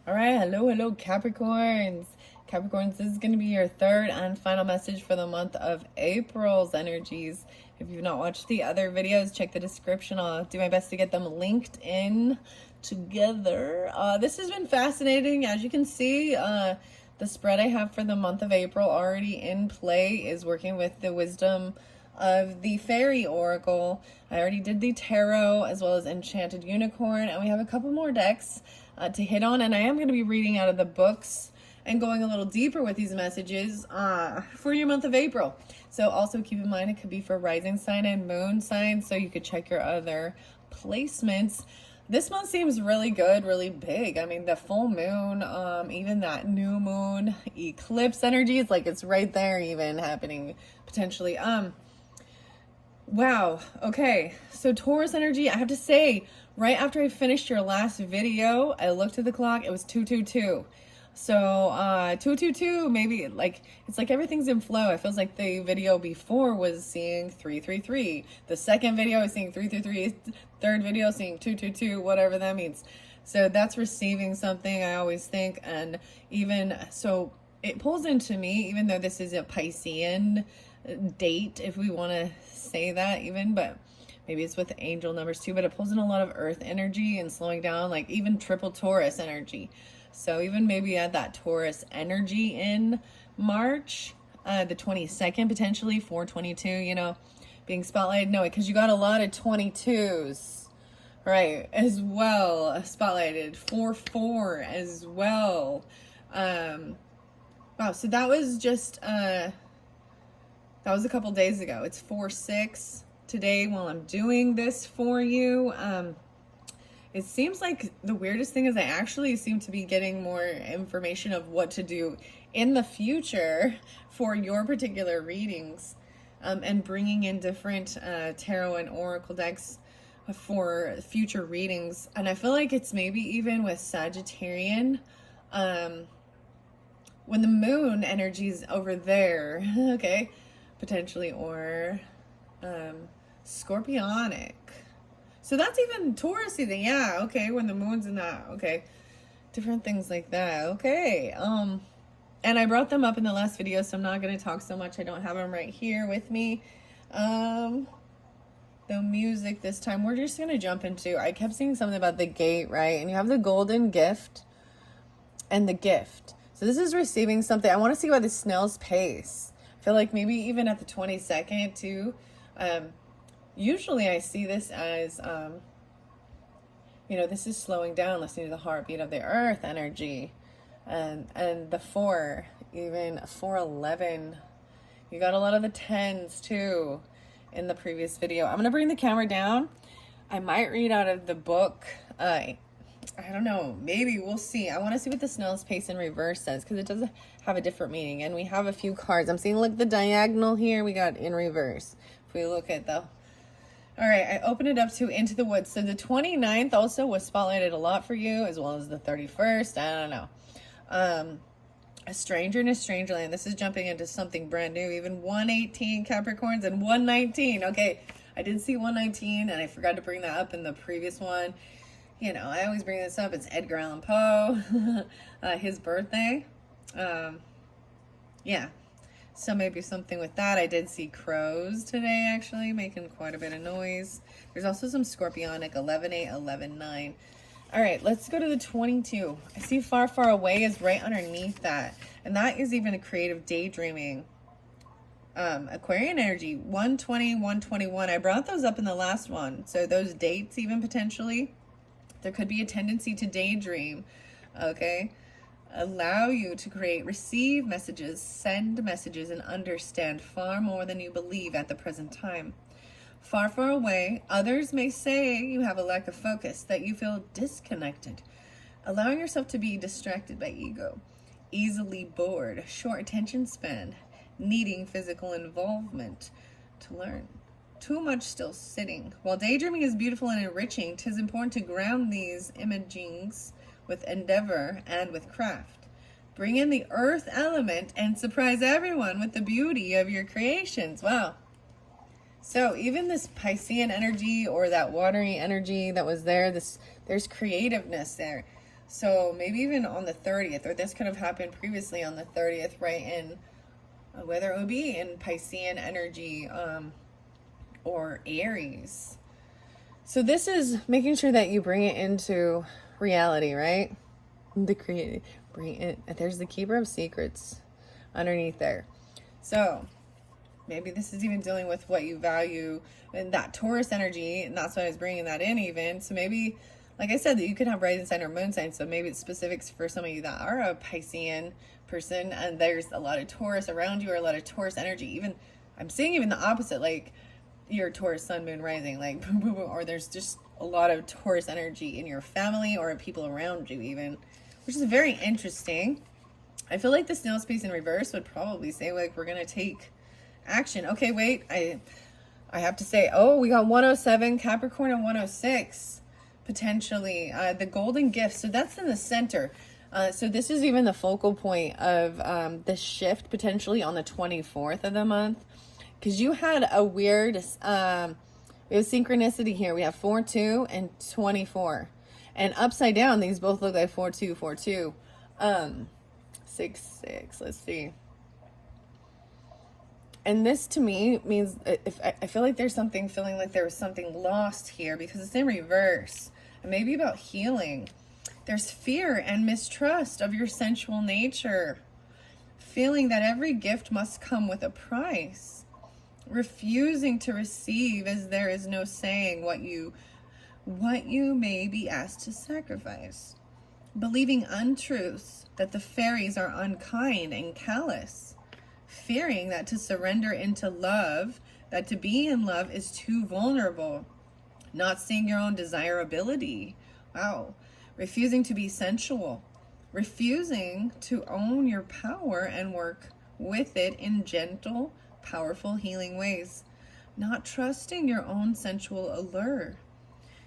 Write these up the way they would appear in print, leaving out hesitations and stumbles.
All right, hello, Capricorns. Capricorns, this is going to be your third and final message for the month of April's energies. If you've not watched the other videos, check the description. I'll do my best to get them linked in together. This has been fascinating. As you can see, the spread I have for the month of April already in play is working with the wisdom of the fairy oracle. I already did the tarot as well as enchanted unicorn, and we have a couple more decks to hit on, and I am going to be reading out of the books and going a little deeper with these messages for your month of April. So also keep in mind it could be for rising sign and moon sign, so you could check your other placements. This month seems really good, really big. I mean, the full moon, even that new moon eclipse energy, it's like it's right there even happening potentially. Wow. Okay. So Taurus energy, I have to say, right after I finished your last video, I looked at the clock, it was 222. So 222, maybe like it's like everything's in flow. It feels like the video before was seeing 333. The second video is seeing 333. Third video seeing 222, whatever that means. So that's receiving something, I always think. And even so it pulls into me, even though this is a Piscean date, if we want to say that even, but maybe it's with angel numbers too, but it pulls in a lot of earth energy and slowing down, like even triple Taurus energy. So even maybe add that Taurus energy in March, the 22nd, potentially 422, you know, being spotlighted. No, because you got a lot of 22s, right, as well, spotlighted. 4-4 as well. Wow, so that was just, that was a couple days ago. It's 4-6 today while I'm doing this for you. It seems like the weirdest thing is I actually seem to be getting more information of what to do in the future for your particular readings, and bringing in different tarot and oracle decks for future readings. And I feel like it's maybe even with Sagittarian, when the moon energy's over there, okay, potentially, or Scorpionic. So that's even Taurusy then, yeah, okay, when the moon's in that, okay. Different things like that, okay. And I brought them up in the last video, so I'm not going to talk so much. I don't have them right here with me. The music this time, we're just going to jump into, I kept seeing something about the gate, right? And you have the golden gift and the gift. So this is receiving something. I want to see by the snail's pace. I feel like maybe even at the 22nd too. Usually I see this as, you know, this is slowing down, listening to the heartbeat of the earth energy. And the 4, even 411. You got a lot of the 10s too in the previous video. I'm going to bring the camera down. I might read out of the book. I don't know. Maybe we'll see. I want to see what the snail's pace in reverse says, because it does have a different meaning. And we have a few cards. I'm seeing, look, the diagonal here. We got in reverse. If we look at the... All right, I opened it up to Into the Woods. So the 29th also was spotlighted a lot for you, as well as the 31st. I don't know. A Stranger in a Strange Land. This is jumping into something brand new. Even 118 Capricorns and 119. Okay, I did see 119, and I forgot to bring that up in the previous one. You know, I always bring this up. It's Edgar Allan Poe, his birthday. Yeah. So maybe something with that. I did see crows today, actually, making quite a bit of noise. There's also some Scorpionic, 11-8, 11-9. All right, let's go to the 22. I see Far, Far Away is right underneath that. And that is even a creative daydreaming. Aquarian energy, 120, 121. I brought those up in the last one. So those dates even potentially. There could be a tendency to daydream, okay? Allow you to create, receive messages, send messages, and understand far more than you believe at the present time. Far, far away, others may say you have a lack of focus, that you feel disconnected, allowing yourself to be distracted by ego, easily bored, short attention span, needing physical involvement to learn. Too much still sitting. While daydreaming is beautiful and enriching, 'tis important to ground these imagings with endeavor and with craft. Bring in the earth element and surprise everyone with the beauty of your creations. Wow. So even this Piscean energy or that watery energy that was there, there's creativeness there. So maybe even on the 30th, or this could have happened previously on the 30th, right? In whether it would be in Piscean energy, or Aries. So this is making sure that you bring it into reality, right? Bring it. There's the keeper of secrets underneath there. So maybe this is even dealing with what you value and that Taurus energy, and that's why I was bringing that in even. So maybe, like I said, that you could have rising sign or moon sign. So maybe it's specifics for some of you that are a Piscean person, and there's a lot of Taurus around you, or a lot of Taurus energy. Even I'm seeing even the opposite, like your Taurus sun, moon, rising, like boom, boom, boom, or there's just a lot of Taurus energy in your family or people around you even, which is very interesting. I feel like the snail space in reverse would probably say, like, we're gonna take action. Okay, wait, I have to say, oh, we got 107 Capricorn and 106 potentially, the golden gift. So that's in the center. So this is even the focal point of the shift potentially on the 24th of the month, because you had a weird we have synchronicity here. We have 4-2 and 24, and upside down these both look like 4-2 4-2 6-6. Let's see. And this to me means, if I feel like there's something, feeling like there was something lost here, because it's in reverse, and maybe about healing. There's fear and mistrust of your sensual nature, feeling that every gift must come with a price, refusing to receive as there is no saying what you may be asked to sacrifice, believing untruths, that the fairies are unkind and callous, fearing that to surrender into love, that to be in love is too vulnerable, not seeing your own desirability. Wow. Refusing to be sensual, refusing to own your power and work with it in gentle, powerful, healing ways, not trusting your own sensual allure.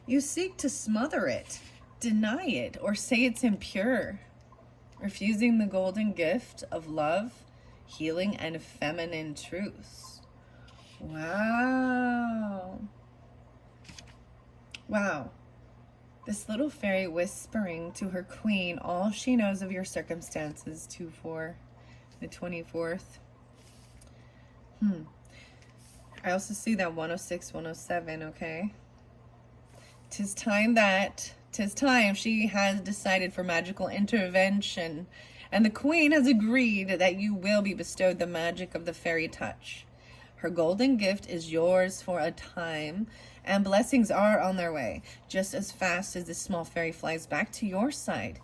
You seek to smother it, deny it, or say it's impure, refusing the golden gift of love, healing, and feminine truths. Wow. Wow. This little fairy whispering to her queen all she knows of your circumstances, 2-4, the 24th. I also see that 106, 107, okay? Tis time she has decided for magical intervention, and the queen has agreed that you will be bestowed the magic of the fairy touch. Her golden gift is yours for a time, and blessings are on their way, just as fast as this small fairy flies back to your side.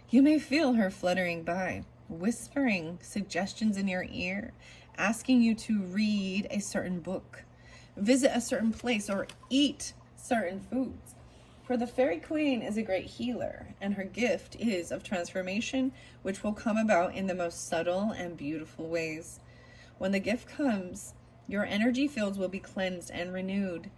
You may feel her fluttering by, whispering suggestions in your ear, asking you to read a certain book, visit a certain place, or eat certain foods. For the fairy queen is a great healer, and her gift is of transformation, which will come about in the most subtle and beautiful ways. When the gift comes, your energy fields will be cleansed and renewed.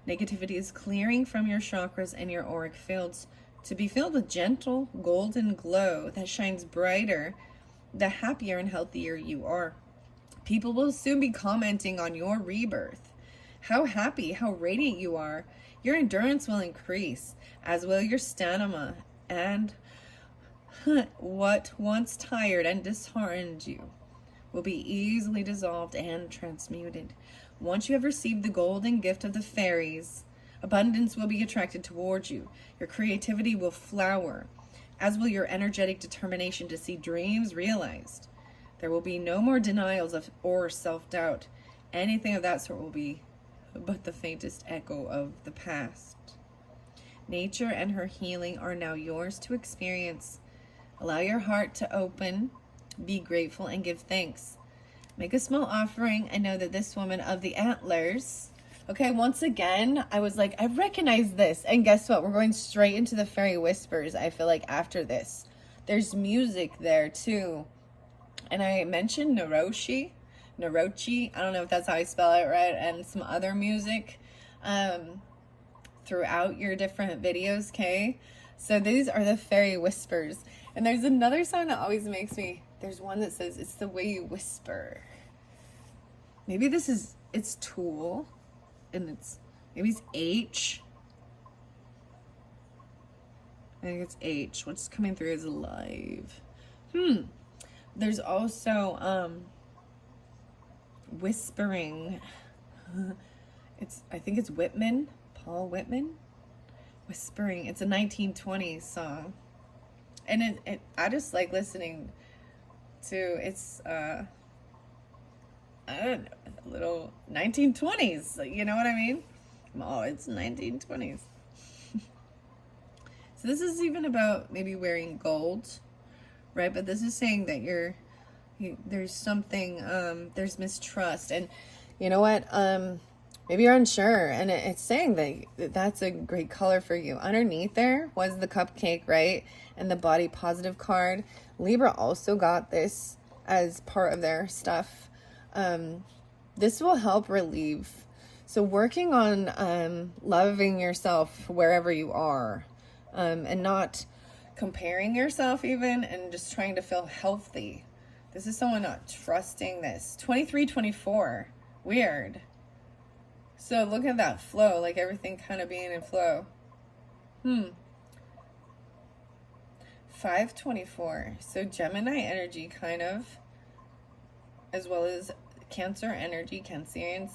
Negativity is clearing from your chakras and your auric fields to be filled with gentle golden glow that shines brighter the happier and healthier you are. People will soon be commenting on your rebirth, how happy, how radiant you are. Your endurance will increase, as will your stamina, and what once tired and disheartened you will be easily dissolved and transmuted. Once you have received the golden gift of the fairies, abundance will be attracted towards you. Your creativity will flower, as will your energetic determination to see dreams realized. There will be no more denials or self-doubt. Anything of that sort will be but the faintest echo of the past. Nature and her healing are now yours to experience. Allow your heart to open, be grateful, and give thanks. Make a small offering and know that this woman of the antlers. Okay, once again, I was like, I recognize this. And guess what? We're going straight into the fairy whispers, I feel like, after this. There's music there, too. And I mentioned Narochi. I don't know if that's how I spell it right. And some other music throughout your different videos, okay? So these are the fairy whispers. And there's another song that always makes me... There's one that says, it's the way you whisper. Maybe it's Tool. And maybe it's H. I think it's H. What's coming through is alive. There's also whispering. I think it's Whitman, Paul Whitman. Whispering. It's a 1920s song. And I just like listening to it's I don't know, a little 1920s, you know what I mean? Oh, it's 1920s. So this is even about maybe wearing gold, right? But this is saying that there's something, there's mistrust, and you know what? Maybe you're unsure, and it's saying that that's a great color for you. Underneath there was the cupcake, right? And the body positive card. Libra also got this as part of their stuff. This will help relieve. So working on loving yourself wherever you are, and not comparing yourself even, and just trying to feel healthy. This is someone not trusting this. 23-24. Weird. So look at that flow, like everything kind of being in flow. 5-24. So Gemini energy kind of, as well as Cancer energy, Cancerian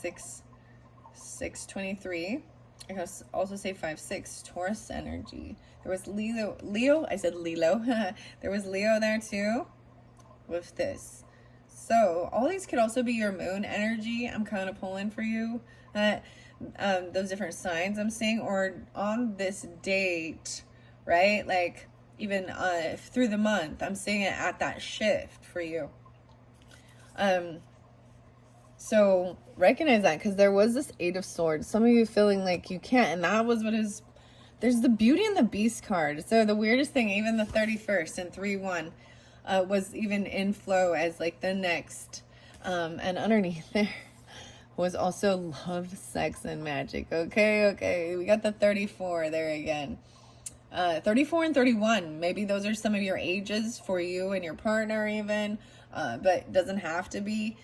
6-23. I can also say 5-6, Taurus energy. There was Leo, I said Lilo. There was Leo there too with this. So all these could also be your moon energy. I'm kind of pulling for you. Those different signs I'm seeing, or on this date, right? Like even through the month, I'm seeing it at that shift for you. So recognize that, because there was this 8 of Swords. Some of you feeling like you can't, and that was what is. There's the Beauty and the Beast card. So the weirdest thing, even the 31st and 3-1 was even in flow as like the next, and underneath there was also love, sex, and magic. Okay, we got the 34 there again. 34 and 31, maybe those are some of your ages for you and your partner even, but it doesn't have to be.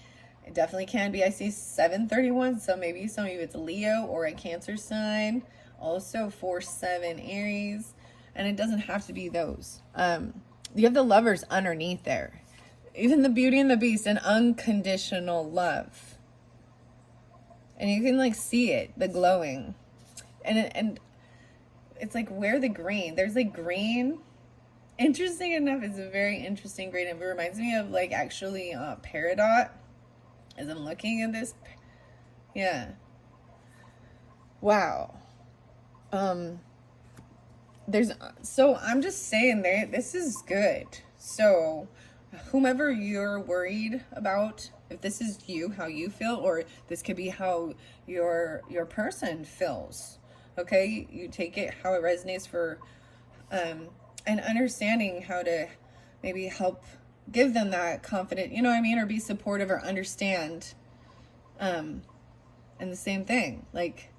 It definitely can be. I see 7-31, so maybe some of you it's Leo or a Cancer sign. Also 4-7 Aries, and it doesn't have to be those. You have the Lovers underneath there. Even the Beauty and the Beast, and unconditional love. And you can like see it, the glowing. And it's like, where the green? There's like green. Interesting enough, it's a very interesting green. It reminds me of like actually Peridot. As I'm looking at this, yeah. Wow. So I'm just saying this is good. So whomever you're worried about, if this is you, how you feel, or this could be how your person feels. Okay, you take it how it resonates for, and understanding how to maybe help give them that confident, you know what I mean, or be supportive or understand. And the same thing, like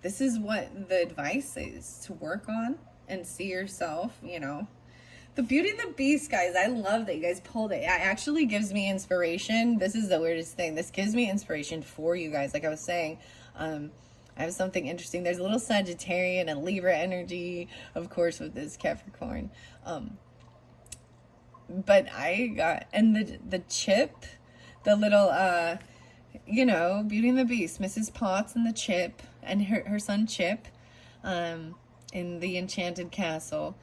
this is what the advice is to work on and see yourself, you know. The Beauty and the Beast, guys, I love that you guys pulled it. It actually gives me inspiration. This is the weirdest thing. This gives me inspiration for you guys. Like I was saying, I have something interesting. There's a little Sagittarian and Libra energy, of course, with this Capricorn. But I got, and the chip, the little, you know, Beauty and the Beast, Mrs. Potts and the chip, and her son Chip, in the Enchanted Castle.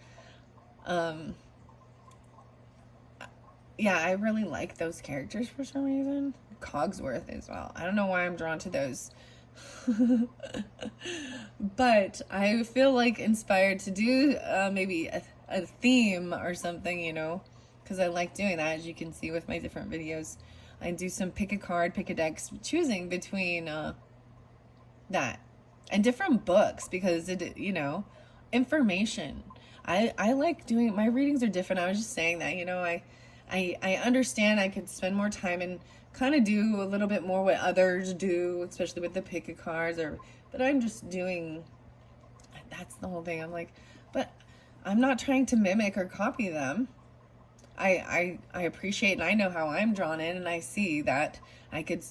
Yeah, I really like those characters for some reason. Cogsworth as well. I don't know why I'm drawn to those. But I feel like inspired to do maybe a theme or something, you know, because I like doing that, as you can see with my different videos. I do some pick a card, pick a deck, choosing between that and different books, because it, you know, information. I like doing, my readings are different. I was just saying that, you know, I understand I could spend more time and kind of do a little bit more what others do, especially with the pick a cards, but I'm just doing, that's the whole thing. I'm like, but I'm not trying to mimic or copy them. I appreciate, and I know how I'm drawn in, and I see that I could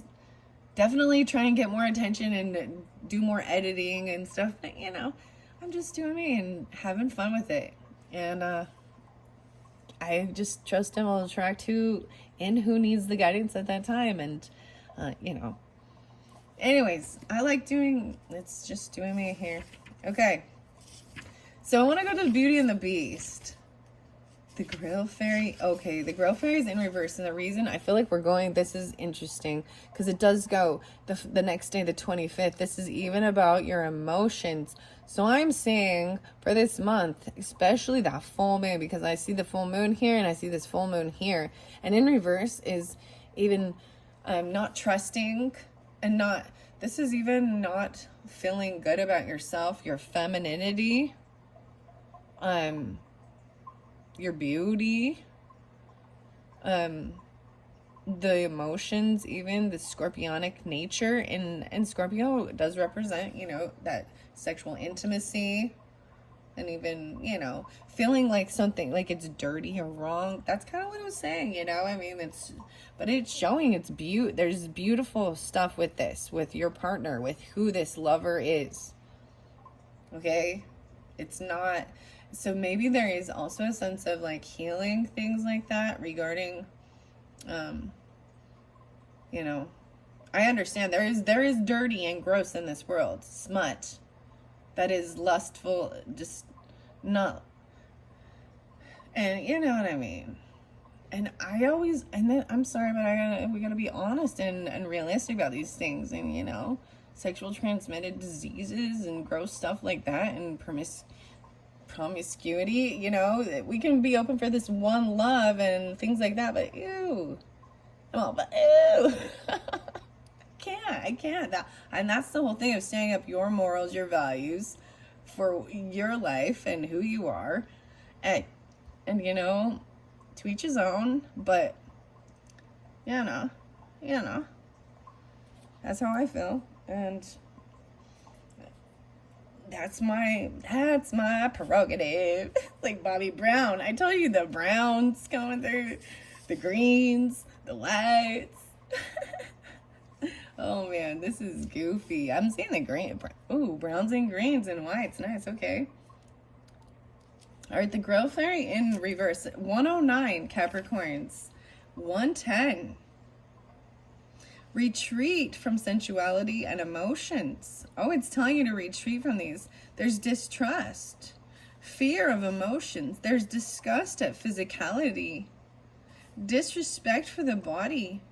definitely try and get more attention and do more editing and stuff, but, you know, I'm just doing me and having fun with it. And I just trust him. I'll attract who needs the guidance at that time. And, you know. Anyways, I like doing, it's just doing me here. Okay. So I want to go to Beauty and the Beast. The Grail Fairy. Okay, the Grail Fairy is in reverse. And the reason I feel like we're going, this is interesting, because it does go the next day, the 25th. This is even about your emotions. So I'm saying for this month, especially that full moon, because I see the full moon here and I see this full moon here. And in reverse is even not trusting and not, this is even not feeling good about yourself, your femininity, your beauty, the emotions, even the scorpionic nature. And Scorpio does represent, you know, that sexual intimacy, and even, you know, feeling like something, like it's dirty or wrong. That's kind of what I was saying, you know. I mean, but it's showing it's there's beautiful stuff with this, with your partner, with who this lover is. Okay? It's not, so maybe there is also a sense of like healing things like that regarding, you know, I understand there is dirty and gross in this world, smut that is lustful, just not, and you know what I mean. And then I'm sorry, but we gotta be honest and realistic about these things, and you know, sexual transmitted diseases and gross stuff like that, and promiscuity, you know, we can be open for this one love and things like that, but ew. Oh, but ew. I can't. And that's the whole thing of staying up your morals, your values for your life and who you are. And you know, to each his own, but you know, that's how I feel. And that's my prerogative. Like Bobby Brown. I told you, the browns coming through, the greens, the lights. Oh man, this is goofy. I'm seeing the green. Ooh, browns and greens and whites. Nice, okay. All right, the Grail Fairy in reverse. 109, Capricorns. 110. Retreat from sensuality and emotions. Oh, it's telling you to retreat from these. There's distrust, fear of emotions. There's disgust at physicality, disrespect for the body,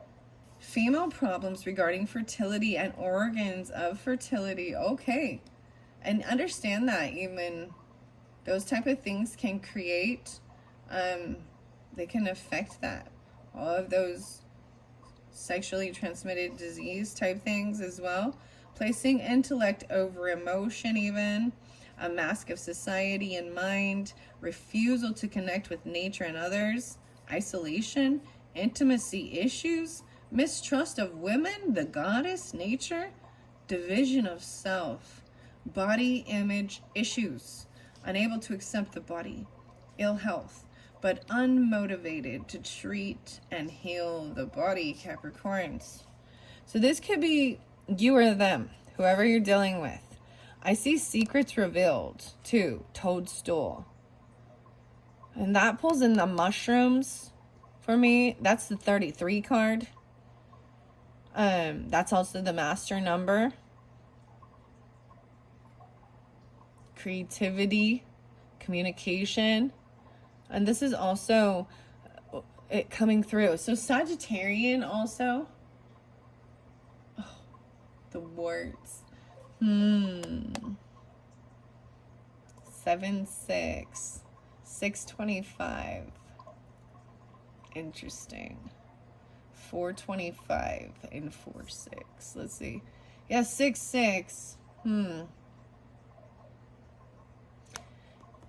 female problems regarding fertility and organs of fertility. Okay. And understand that even those type of things can create, they can affect that. All of those sexually transmitted disease type things as well. Placing intellect over emotion, even a mask of society and mind, refusal to connect with nature and others, isolation, intimacy issues, mistrust of women, the goddess, nature, division of self, body image issues, unable to accept the body, ill health, but unmotivated to treat and heal the body, Capricorns. So this could be you or them, whoever you're dealing with. I see secrets revealed too, toadstool. And that pulls in the mushrooms for me. That's the 33 card. That's also the master number. Creativity, communication. And this is also it coming through. So Sagittarian also. Oh, the warts. 7-6. 625. Interesting. 425 and 4-6. Let's see. Yeah, 6-6.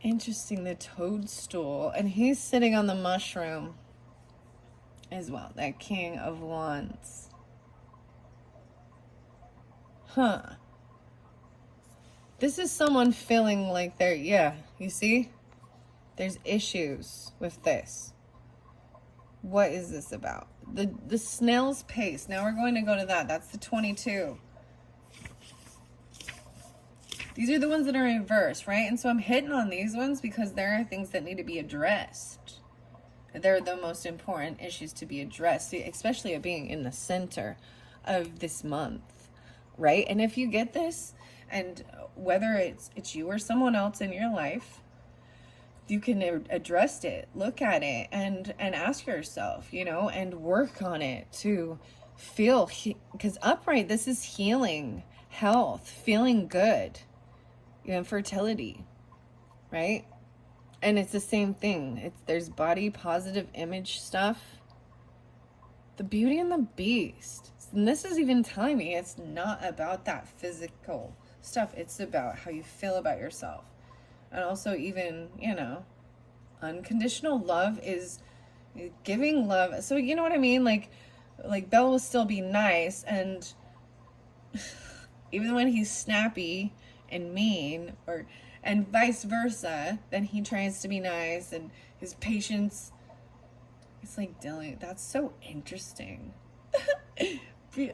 Interesting, the toadstool. And he's sitting on the mushroom as well. That King of Wands. Huh. This is someone feeling like they're, yeah, you see? There's issues with this. What is this about? The snail's pace. Now we're going to go to that. That's the 22. These are the ones that are in reverse, right? And so I'm hitting on these ones because there are things that need to be addressed. They're the most important issues to be addressed, especially it being in the center of this month, right? And if you get this, and whether it's you or someone else in your life, you can address it, look at it, and ask yourself, you know, and work on it to feel, because upright, this is healing, health, feeling good, you know, fertility, right? And it's the same thing. There's body positive image stuff. The Beauty and the Beast. And this is even telling me it's not about that physical stuff. It's about how you feel about yourself. And also even, you know, unconditional love is giving love. So you know what I mean? Like Belle will still be nice, and even when he's snappy and mean, and vice versa, then he tries to be nice, and his patience, it's like, Dylan, that's so interesting.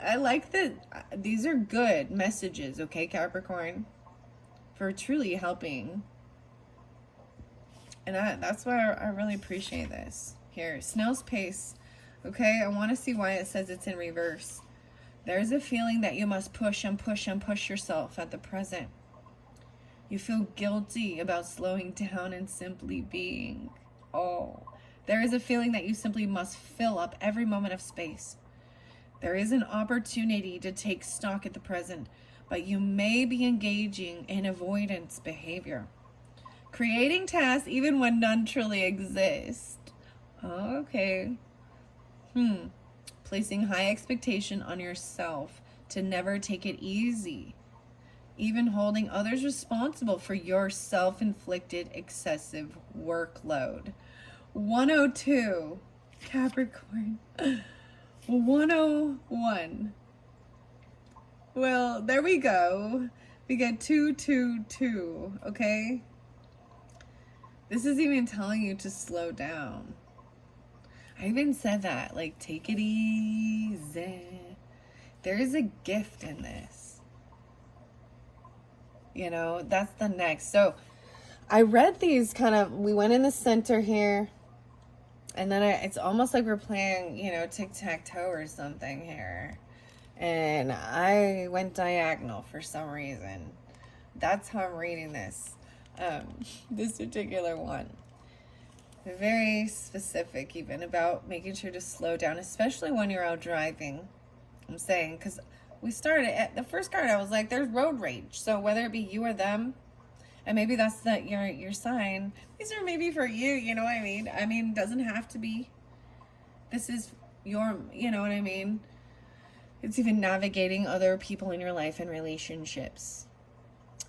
I like that these are good messages, okay, Capricorn, for truly helping. And that's why I really appreciate this. Here, snail's pace, okay? I want to see why it says it's in reverse. There's a feeling that you must push and push and push yourself at the present. You feel guilty about slowing down and simply being. Oh, there is a feeling that you simply must fill up every moment of space. There is an opportunity to take stock at the present, but you may be engaging in avoidance behavior. Creating tasks even when none truly exist. Okay. Placing high expectation on yourself to never take it easy. Even holding others responsible for your self-inflicted excessive workload. 102, Capricorn. 101. Well, there we go. We get 222, okay? This is even telling you to slow down. I even said that, like, take it easy. There is a gift in this. You know, that's the next. So I read these we went in the center here, and then it's almost like we're playing, you know, tic-tac-toe or something here. And I went diagonal for some reason. That's how I'm reading this. This particular one. Very specific even about making sure to slow down, especially when you're out driving. I'm saying, because we started at the first card, I was like, there's road rage. So whether it be you or them, and maybe that's your sign. These are maybe for you, you know what I mean? I mean, doesn't have to be. This is your, you know what I mean? It's even navigating other people in your life and relationships.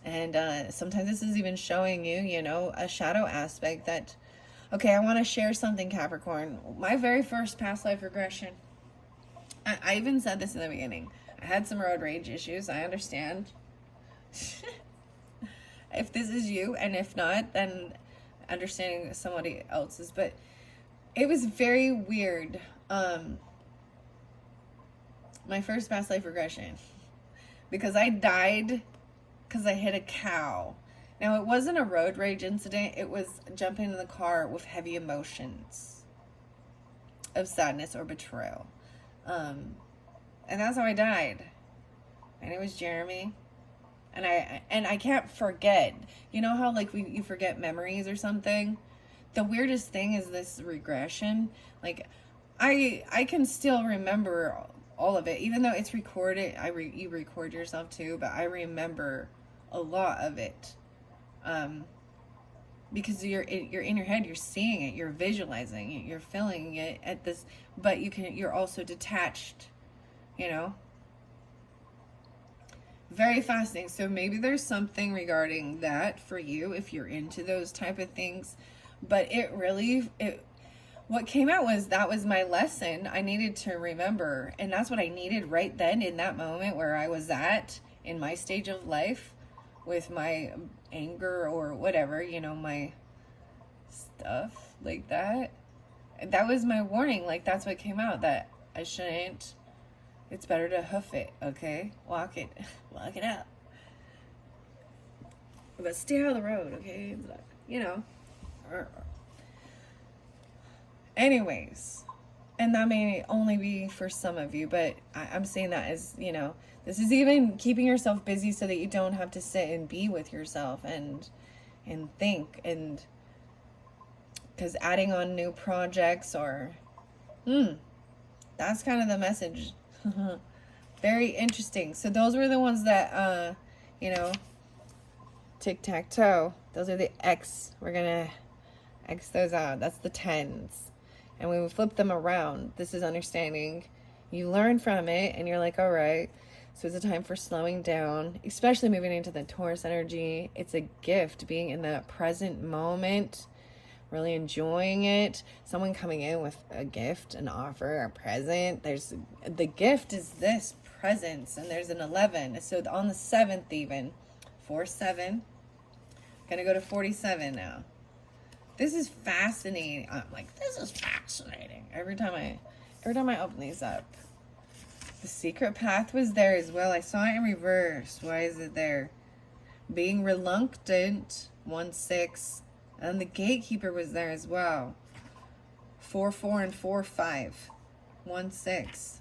And sometimes this is even showing you, you know, a shadow aspect that, okay, I want to share something, Capricorn. My very first past life regression. I even said this in the beginning. I had some road rage issues. I understand. If this is you, and if not, then understanding somebody else's. But it was very weird. My first past life regression. Because I died because I hit a cow. Now, it wasn't a road rage incident. It was jumping in the car with heavy emotions of sadness or betrayal. And that's how I died. My name was Jeremy. And I can't forget. You know how like you forget memories or something? The weirdest thing is this regression. Like I can still remember all of it, even though it's recorded. You record yourself too, but I remember a lot of it. Because you're in your head, you're seeing it, you're visualizing it, you're feeling it at this, but you're also detached, you know. Very fascinating. So maybe there's something regarding that for you if you're into those type of things. But what came out was that was my lesson I needed to remember. And that's what I needed right then in that moment where I was at in my stage of life with my anger or whatever, you know, my stuff like that. And that was my warning. Like that's what came out, that I shouldn't. It's better to hoof it, okay? Walk it out. But stay out of the road, okay? You know. Anyways, and that may only be for some of you, but I'm saying that as, you know, this is even keeping yourself busy so that you don't have to sit and be with yourself and think, and because adding on new projects or that's kind of the message. Very interesting. So those were the ones that you know, tic-tac-toe, those are the X. We're gonna X those out. That's the 10s. And when we flip them around, this is understanding. You learn from it and you're like, all right, so it's a time for slowing down, especially moving into the Taurus energy. It's a gift, being in the present moment, really enjoying it. Someone coming in with a gift, an offer, a present. There's the gift is this presence, and there's an 11. So on the 7th, even 4-7, gonna go to 47 now. This is fascinating. I'm like, this is fascinating every time I open these up. The secret path was there as well. I saw it in reverse. Why is it there? Being reluctant, 1-6. And the gatekeeper was there as well. 4-4 and 4-5. 1-6.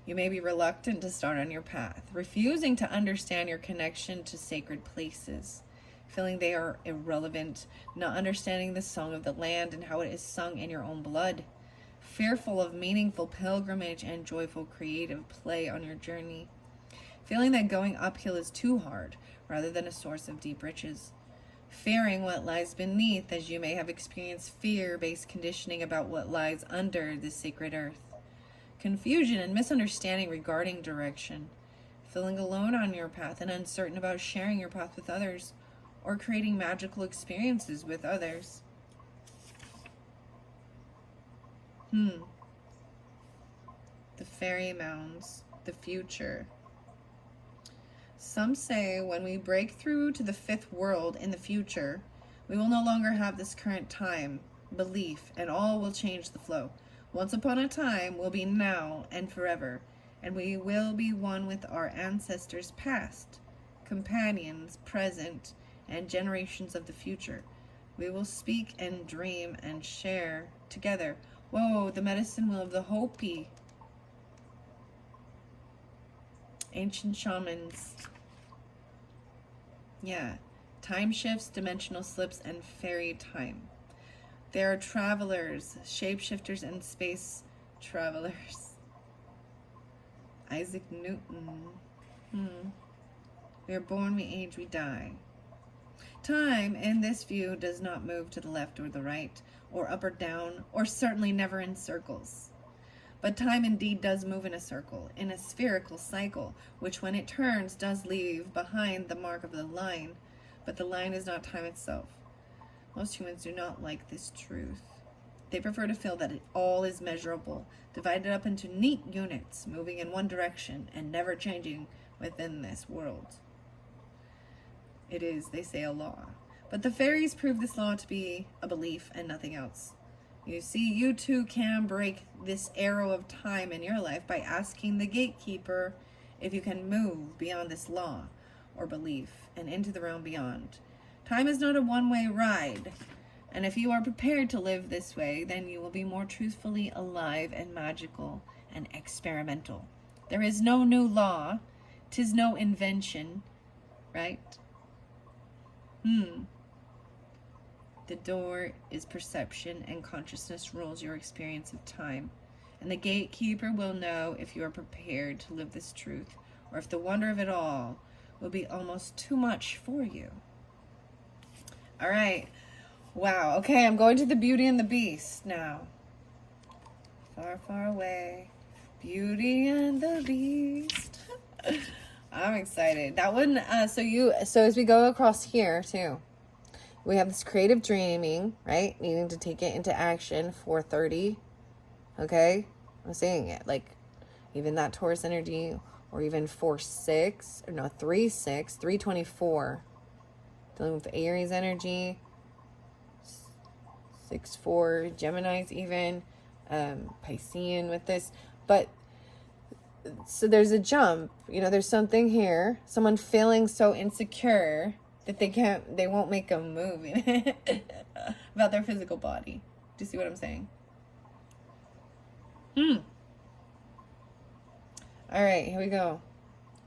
You may be reluctant to start on your path, refusing to understand your connection to sacred places, feeling they are irrelevant, not understanding the song of the land and how it is sung in your own blood, fearful of meaningful pilgrimage and joyful creative play on your journey, feeling that going uphill is too hard rather than a source of deep riches, fearing what lies beneath, as you may have experienced fear-based conditioning about what lies under this sacred earth, confusion and misunderstanding regarding direction, feeling alone on your path and uncertain about sharing your path with others or creating magical experiences with others. The fairy mounds, the future. Some say when we break through to the 5th world in the future, we will no longer have this current time, belief, and all will change the flow. Once upon a time will be now and forever, and we will be one with our ancestors past, companions present, and generations of the future. We will speak and dream and share together. Whoa, the medicine wheel of the Hopi. Ancient shamans. Yeah. Time shifts, dimensional slips, and fairy time. There are travelers, shapeshifters, and space travelers. Isaac Newton. We are born, we age, we die. Time, in this view, does not move to the left or the right, or up or down, or certainly never in circles. But time indeed does move in a circle, in a spherical cycle, which when it turns does leave behind the mark of the line, but the line is not time itself. Most humans do not like this truth. They prefer to feel that it all is measurable, divided up into neat units, moving in one direction and never changing within this world. It is, they say, a law. But the fairies prove this law to be a belief and nothing else. You see, you too can break this arrow of time in your life by asking the gatekeeper if you can move beyond this law or belief and into the realm beyond. Time is not a one-way ride, and if you are prepared to live this way, then you will be more truthfully alive and magical and experimental. There is no new law, 'tis no invention, right? The door is perception, and consciousness rules your experience of time. And the gatekeeper will know if you are prepared to live this truth, or if the wonder of it all will be almost too much for you. All right. Wow. Okay, I'm going to the Beauty and the Beast now. Far, far away. Beauty and the Beast. I'm excited. That one, so as we go across here too, we have this creative dreaming, right? Needing to take it into action, 4:30. Okay? I'm saying it. Like, even that Taurus energy, or even 4-6, or no, 3-6, 324. Dealing with Aries energy, 6-4, Gemini's even, Piscean with this. But so there's a jump, there's something here, someone feeling so insecure that they won't make a move about their physical body. Do you see what I'm saying? All right, here we go.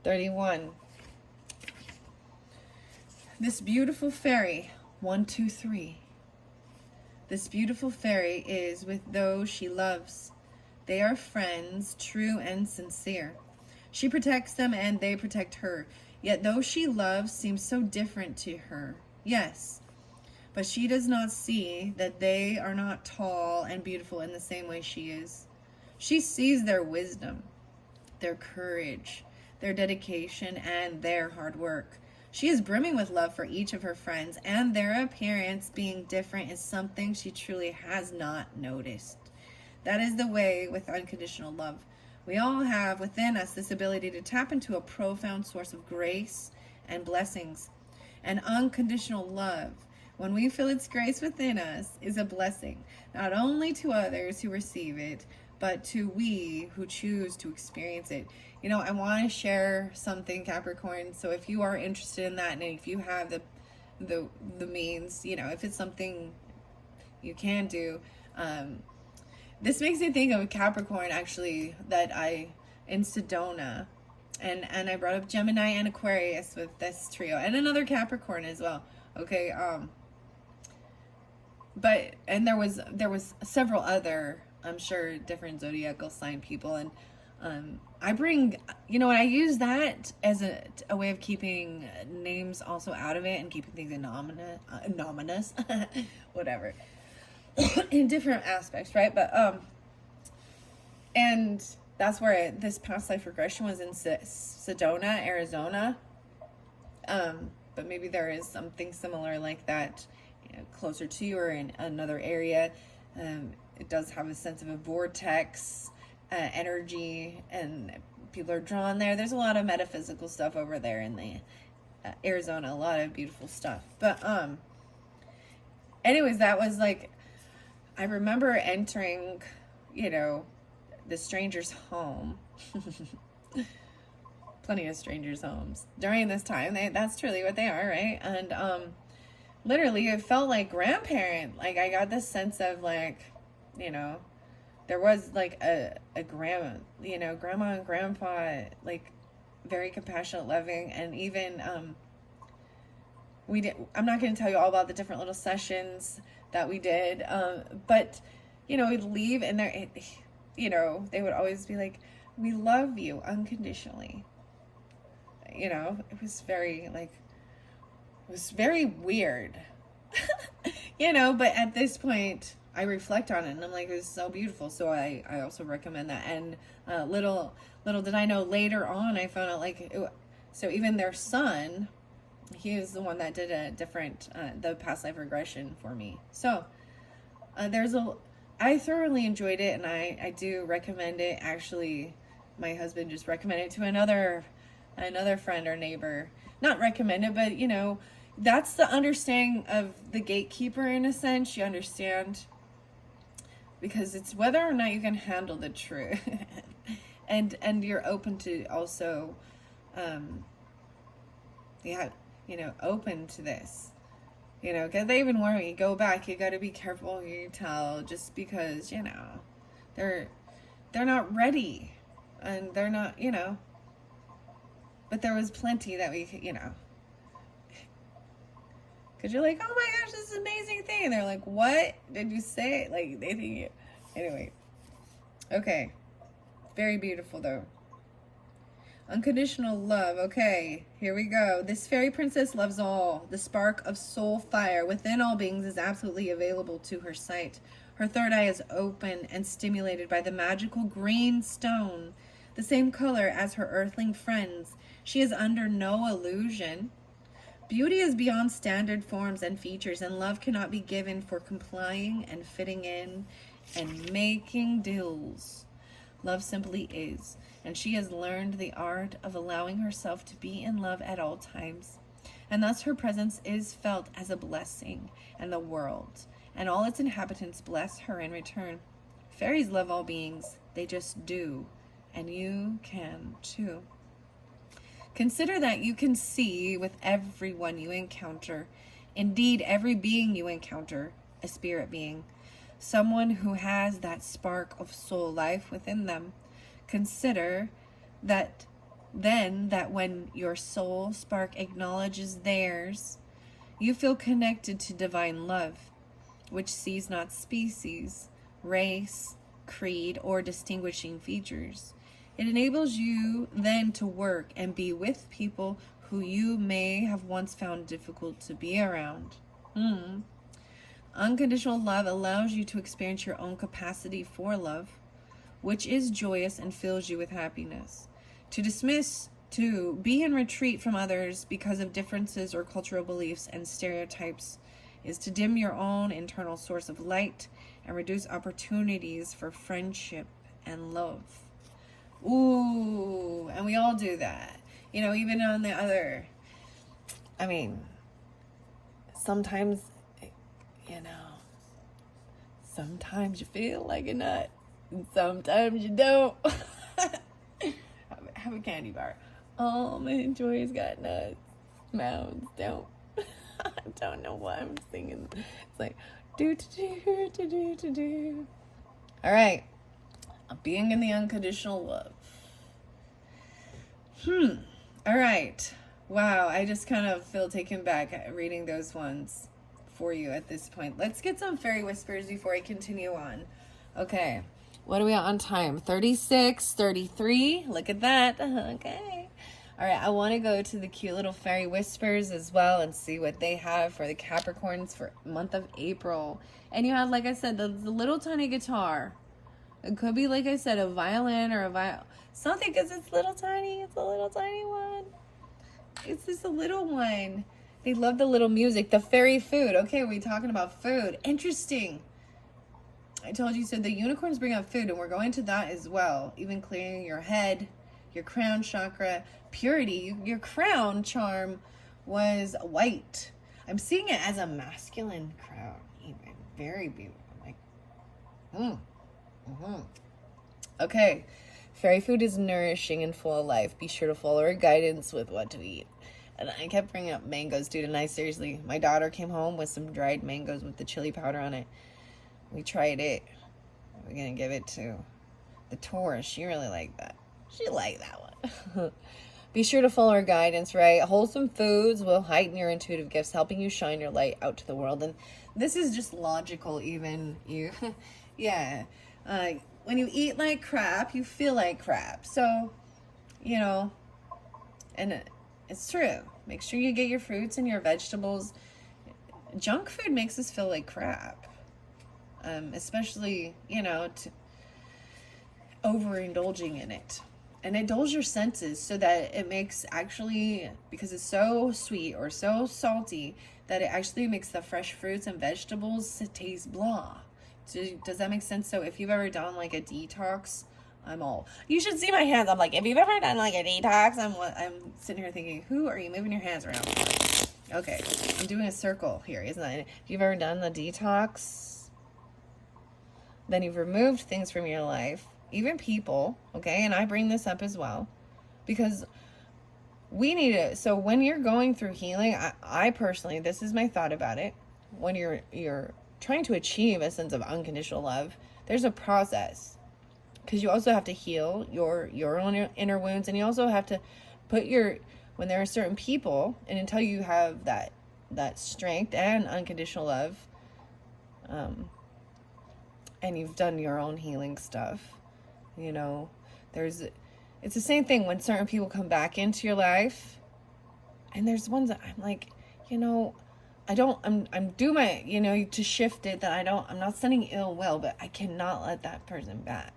31. This beautiful fairy, 1, 2, 3. This beautiful fairy is with those she loves. They are friends, true and sincere. She protects them and they protect her. Yet those she loves seem so different to her. Yes, but she does not see that they are not tall and beautiful in the same way she is. She sees their wisdom, their courage, their dedication, and their hard work. She is brimming with love for each of her friends, and their appearance being different is something she truly has not noticed. That is the way with unconditional love. We all have within us this ability to tap into a profound source of grace and blessings. And unconditional love, when we feel its grace within us, is a blessing, not only to others who receive it, but to we who choose to experience it. You know, I want to share something, Capricorn. So if you are interested in that, and if you have the means, you know, if it's something you can do, this makes me think of Capricorn, actually, that in Sedona, and I brought up Gemini and Aquarius with this trio, and another Capricorn as well. Okay, but there was several other, I'm sure, different zodiacal sign people, and I bring, you know, and I use that as a way of keeping names also out of it and keeping things anonymous, whatever, in different aspects, right? But and that's where this past life regression was in Sedona, Arizona. But maybe there is something similar like that, you know, closer to you or in another area. It does have a sense of a vortex energy, and people are drawn there. There's a lot of metaphysical stuff over there in the Arizona, a lot of beautiful stuff. But anyways, that was like, I remember entering, you know, the stranger's home. Plenty of strangers' homes during this time. That's truly what they are, right? And literally, it felt like grandparent. Like, I got this sense of, like, you know, there was like a grandma, you know, grandma and grandpa, like, very compassionate, loving, and even I'm not going to tell you all about the different little sessions that we did, but, you know, we'd leave and you know, they would always be like, we love you unconditionally. You know, it was very, like, it was very weird, you know, but at this point I reflect on it and I'm like, it was so beautiful. So I also recommend that. And little did I know, later on I found out, like, so even their son, he was the one that did a different, the past life regression for me. So I thoroughly enjoyed it, and I do recommend it. Actually, my husband just recommended it to another friend or neighbor. Not recommend it, but, you know, that's the understanding of the gatekeeper, in a sense. You understand, because it's whether or not you can handle the truth. and you're open to also, you know, open to this. You know, because they even warn me, go back, you got to be careful who you tell, just because, you know, they're not ready, and they're not, you know, but there was plenty that we could, you know, because you're like, oh my gosh, this is an amazing thing, and they're like, what did you say? Like, they think you, anyway, okay, very beautiful though. Unconditional love. Okay, here we go. This fairy princess loves all. The spark of soul fire within all beings is absolutely available to her sight. Her third eye is open and stimulated by the magical green stone, the same color as her earthling friends. She is under no illusion. Beauty is beyond standard forms and features, and love cannot be given for complying and fitting in and making deals. Love simply is, and she has learned the art of allowing herself to be in love at all times. And thus her presence is felt as a blessing, and the world and all its inhabitants bless her in return. Fairies love all beings. They just do, and you can too. Consider that you can see with everyone you encounter, indeed every being you encounter, a spirit being, someone who has that spark of soul life within them. Consider that then that when your soul spark acknowledges theirs, you feel connected to divine love, which sees not species, race, creed, or distinguishing features. It enables you then to work and be with people who you may have once found difficult to be around. Unconditional love allows you to experience your own capacity for love, which is joyous and fills you with happiness. To be in retreat from others because of differences or cultural beliefs and stereotypes is to dim your own internal source of light and reduce opportunities for friendship and love. Ooh, and we all do that. You know, even on the other, I mean, sometimes, you know, sometimes you feel like a nut, and sometimes you don't. Have a candy bar. Almond Joy's got nuts. Mounds don't. I don't know why I'm singing. It's like, do. All right. Being in the unconditional love. All right. Wow. I just kind of feel taken back reading those ones for you at this point. Let's get some fairy whispers before I continue on. Okay. What are we on time? 36, 33. Look at that. Okay. All right. I want to go to the cute little fairy whispers as well and see what they have for the Capricorns for month of April. And you have, like I said, the little tiny guitar. It could be, like I said, a violin or a something, because it's little tiny. It's a little tiny one. It's just a little one. They love the little music. The fairy food. Okay, we're talking about food. Interesting. I told you, so the unicorns bring up food, and we're going to that as well. Even clearing your head, your crown chakra, purity. Your crown charm was white. I'm seeing it as a masculine crown. Even very beautiful. Like, Okay, fairy food is nourishing and full of life. Be sure to follow her guidance with what to eat. And I kept bringing up mangoes, dude, and I seriously, my daughter came home with some dried mangoes with the chili powder on it. We tried it. We're going to give it to the Taurus. She really liked that. She liked that one. Be sure to follow her guidance, right? Wholesome foods will heighten your intuitive gifts, helping you shine your light out to the world. And this is just logical, even you. Yeah. When you eat like crap, you feel like crap. So, you know, and it's true. Make sure you get your fruits and your vegetables. Junk food makes us feel like crap. Especially, you know, overindulging in it. And it dulls your senses so that it makes actually, because it's so sweet or so salty, that it actually makes the fresh fruits and vegetables taste blah. Does that make sense? So if you've ever done like a detox, you should see my hands. I'm like, if you've ever done like a detox, I'm sitting here thinking, who are you moving your hands around for? Okay, I'm doing a circle here, isn't it? If you've ever done the detox, then you've removed things from your life, even people, okay? And I bring this up as well, because we need it. So when you're going through healing, I personally, this is my thought about it. When you're trying to achieve a sense of unconditional love, there's a process, because you also have to heal your own inner wounds, and you also have to put when there are certain people, and until you have that strength and unconditional love, and you've done your own healing stuff, you know, it's the same thing when certain people come back into your life, and there's ones that I'm like, you know, I'm doing my, you know, to shift it, that I'm not sending ill will, but I cannot let that person back.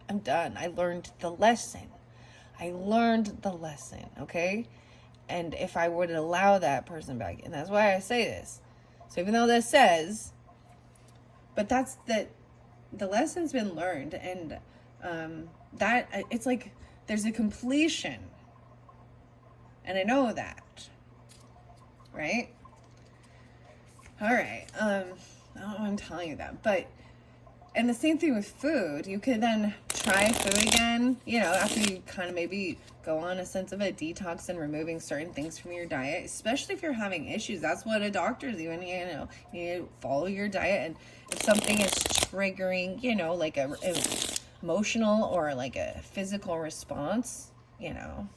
I'm done. I learned the lesson, okay? And if I would allow that person back, and that's why I say this. So even though this says, but that's the lesson's been learned, and that it's like there's a completion, and I know that, right? All right. I don't know why I'm telling you that, but And the same thing with food. You could then try food again, you know, after you kind of maybe go on a sense of a detox and removing certain things from your diet, especially if you're having issues. That's what a doctor's even, you know, you need to follow your diet. And if something is triggering, you know, like a emotional or like a physical response, you know,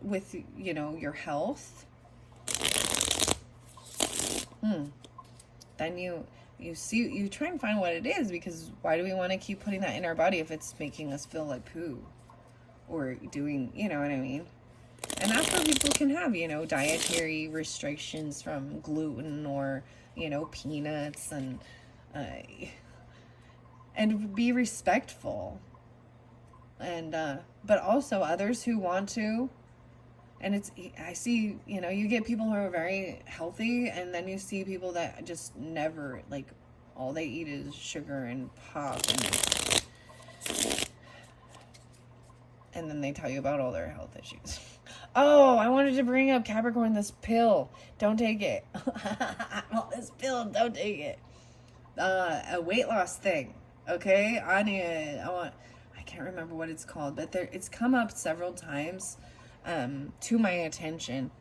with, you know, your health, then you try and find what it is, because why do we want to keep putting that in our body if it's making us feel like poo or doing, you know what I mean? And that's where people can have, you know, dietary restrictions from gluten or, you know, peanuts, and be respectful. And but also others who want to. And I see, you know, you get people who are very healthy, and then you see people that just never, like, all they eat is sugar and pop, and then they tell you about all their health issues. Oh, I wanted to bring up Capricorn, this pill. Don't take it. Well, this pill, don't take it. A weight loss thing, okay? I can't remember what it's called, but it's come up several times to my attention,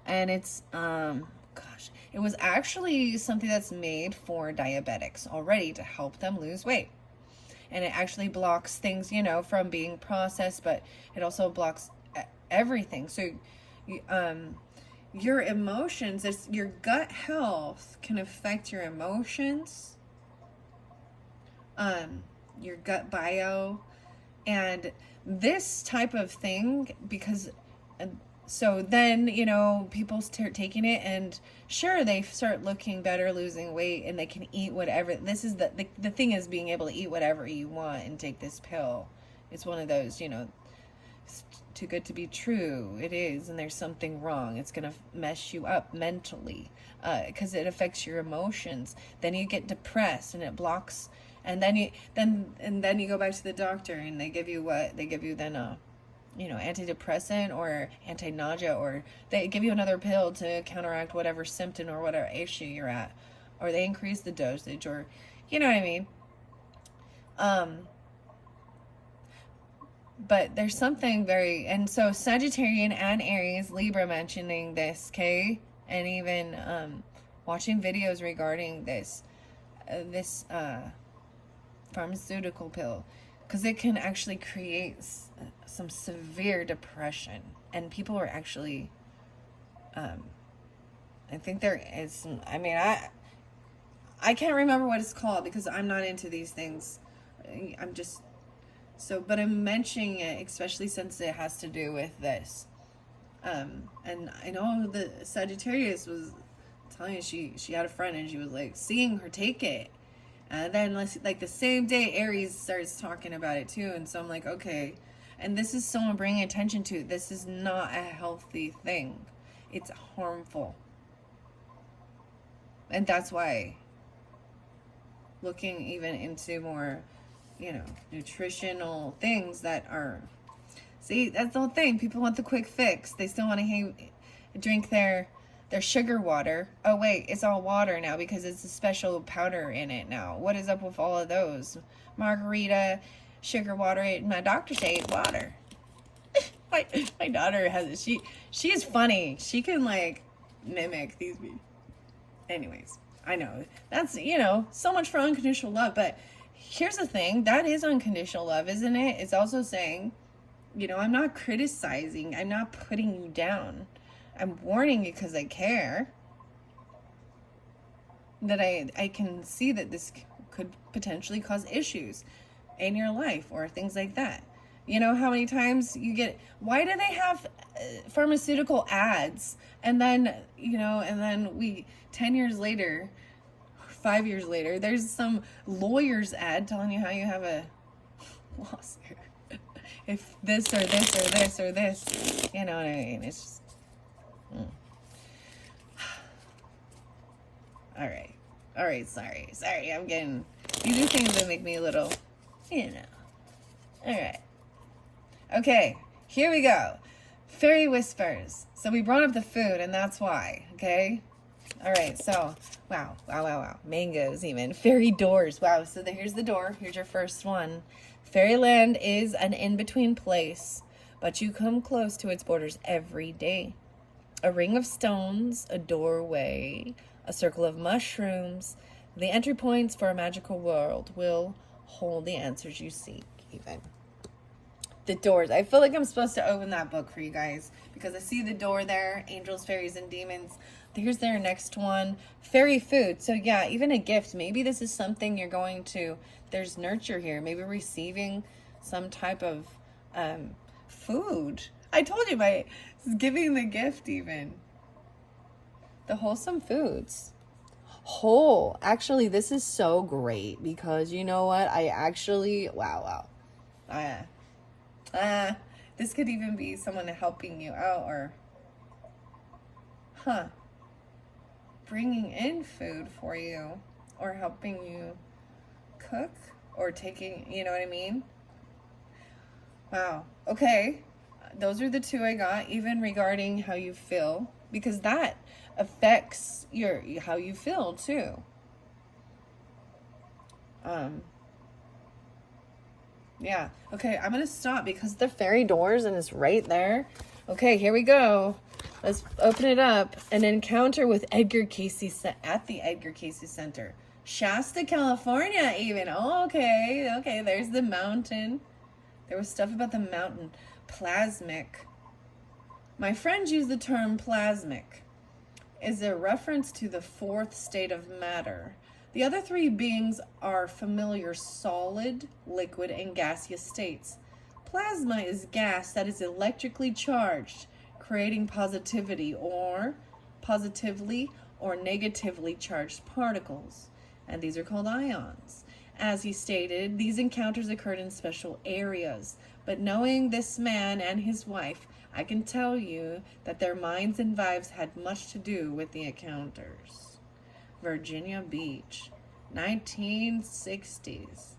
and it's it was actually something that's made for diabetics already to help them lose weight, and it actually blocks things, you know, from being processed, but it also blocks everything. So your emotions, your gut health can affect your emotions, your gut bio, and this type of thing, because so then, you know, people start taking it, and sure, they start looking better, losing weight, and they can eat whatever. This is the thing, is being able to eat whatever you want and take this pill. It's one of those, you know, it's too good to be true. It is, and there's something wrong. It's gonna mess you up mentally, because it affects your emotions. Then you get depressed, and it blocks. And then you go back to the doctor, and they give you what they give you then, you know, antidepressant or anti-nausea, or they give you another pill to counteract whatever symptom or whatever issue you're at, or they increase the dosage, or, you know what I mean. But there's something and so Sagittarian and Aries, Libra mentioning this, okay, and even watching videos regarding this pharmaceutical pill, because it can actually create some severe depression, and people are actually I think there is some, I mean, I can't remember what it's called, because I'm not into these things. I'm just but I'm mentioning it especially since it has to do with this, and I know the Sagittarius was telling you she had a friend, and she was like seeing her take it. And then, like, the same day, Aries starts talking about it too. And so I'm like, okay. And this is someone bringing attention to, this is not a healthy thing. It's harmful. And that's why looking even into more, you know, nutritional things that are, see, that's the whole thing. People want the quick fix. They still want to drink their sugar water. Oh wait, it's all water now because it's a special powder in it now. What is up with all of those? Margarita, sugar water. My doctor said water. my daughter has it. She is funny. She can, like, mimic these people. Anyways, I know that's, you know, so much for unconditional love, but here's the thing, that is unconditional love, isn't it? It's also saying, you know, I'm not criticizing, I'm not putting you down. I'm warning you because I care. That I can see that this could potentially cause issues in your life or things like that. You know how many times you get, why do they have pharmaceutical ads? And then, you know, and then 10 years later, 5 years later, there's some lawyer's ad telling you how you have a lawsuit. If this or this or this or this, you know what I mean? It's just, all right, sorry, I'm getting, these are things that make me a little, you know. All right, okay, here we go. Fairy whispers. So we brought up the food, and that's why, okay? All right, so wow. Mangoes, even fairy doors. Wow. So here's the door. Here's your first one. Fairyland is an in-between place, but you come close to its borders every day. A ring of stones, a doorway, a circle of mushrooms. The entry points for a magical world will hold the answers you seek, even. The doors. I feel like I'm supposed to open that book for you guys because I see the door there. Angels, fairies, and demons. Here's their next one. Fairy food. So yeah, even a gift. Maybe this is something you're going to, there's nurture here. Maybe receiving some type of food. I told you by giving the gift even. The wholesome foods. Whole. Actually, this is so great because you know what? I actually, wow. This could even be someone helping you out or, bringing in food for you or helping you cook or taking, you know what I mean? Wow. Okay. Those are the two I got, even regarding how you feel, because that affects how you feel too. Yeah. Okay, I'm gonna stop because the fairy doors and it's right there. Okay, here we go. Let's open it up. An encounter with Edgar Cayce at the Edgar Cayce Center. Shasta, California, even. Oh, okay, there's the mountain. There was stuff about the mountain. Plasmic. My friends use the term plasmic. Is a reference to the fourth state of matter. The other three beings are familiar solid, liquid, and gaseous states. Plasma is gas that is electrically charged, creating positively or negatively charged particles, and these are called ions. As he stated, these encounters occurred in special areas, but knowing this man and his wife, I can tell you that their minds and vibes had much to do with the encounters. Virginia Beach, 1960s.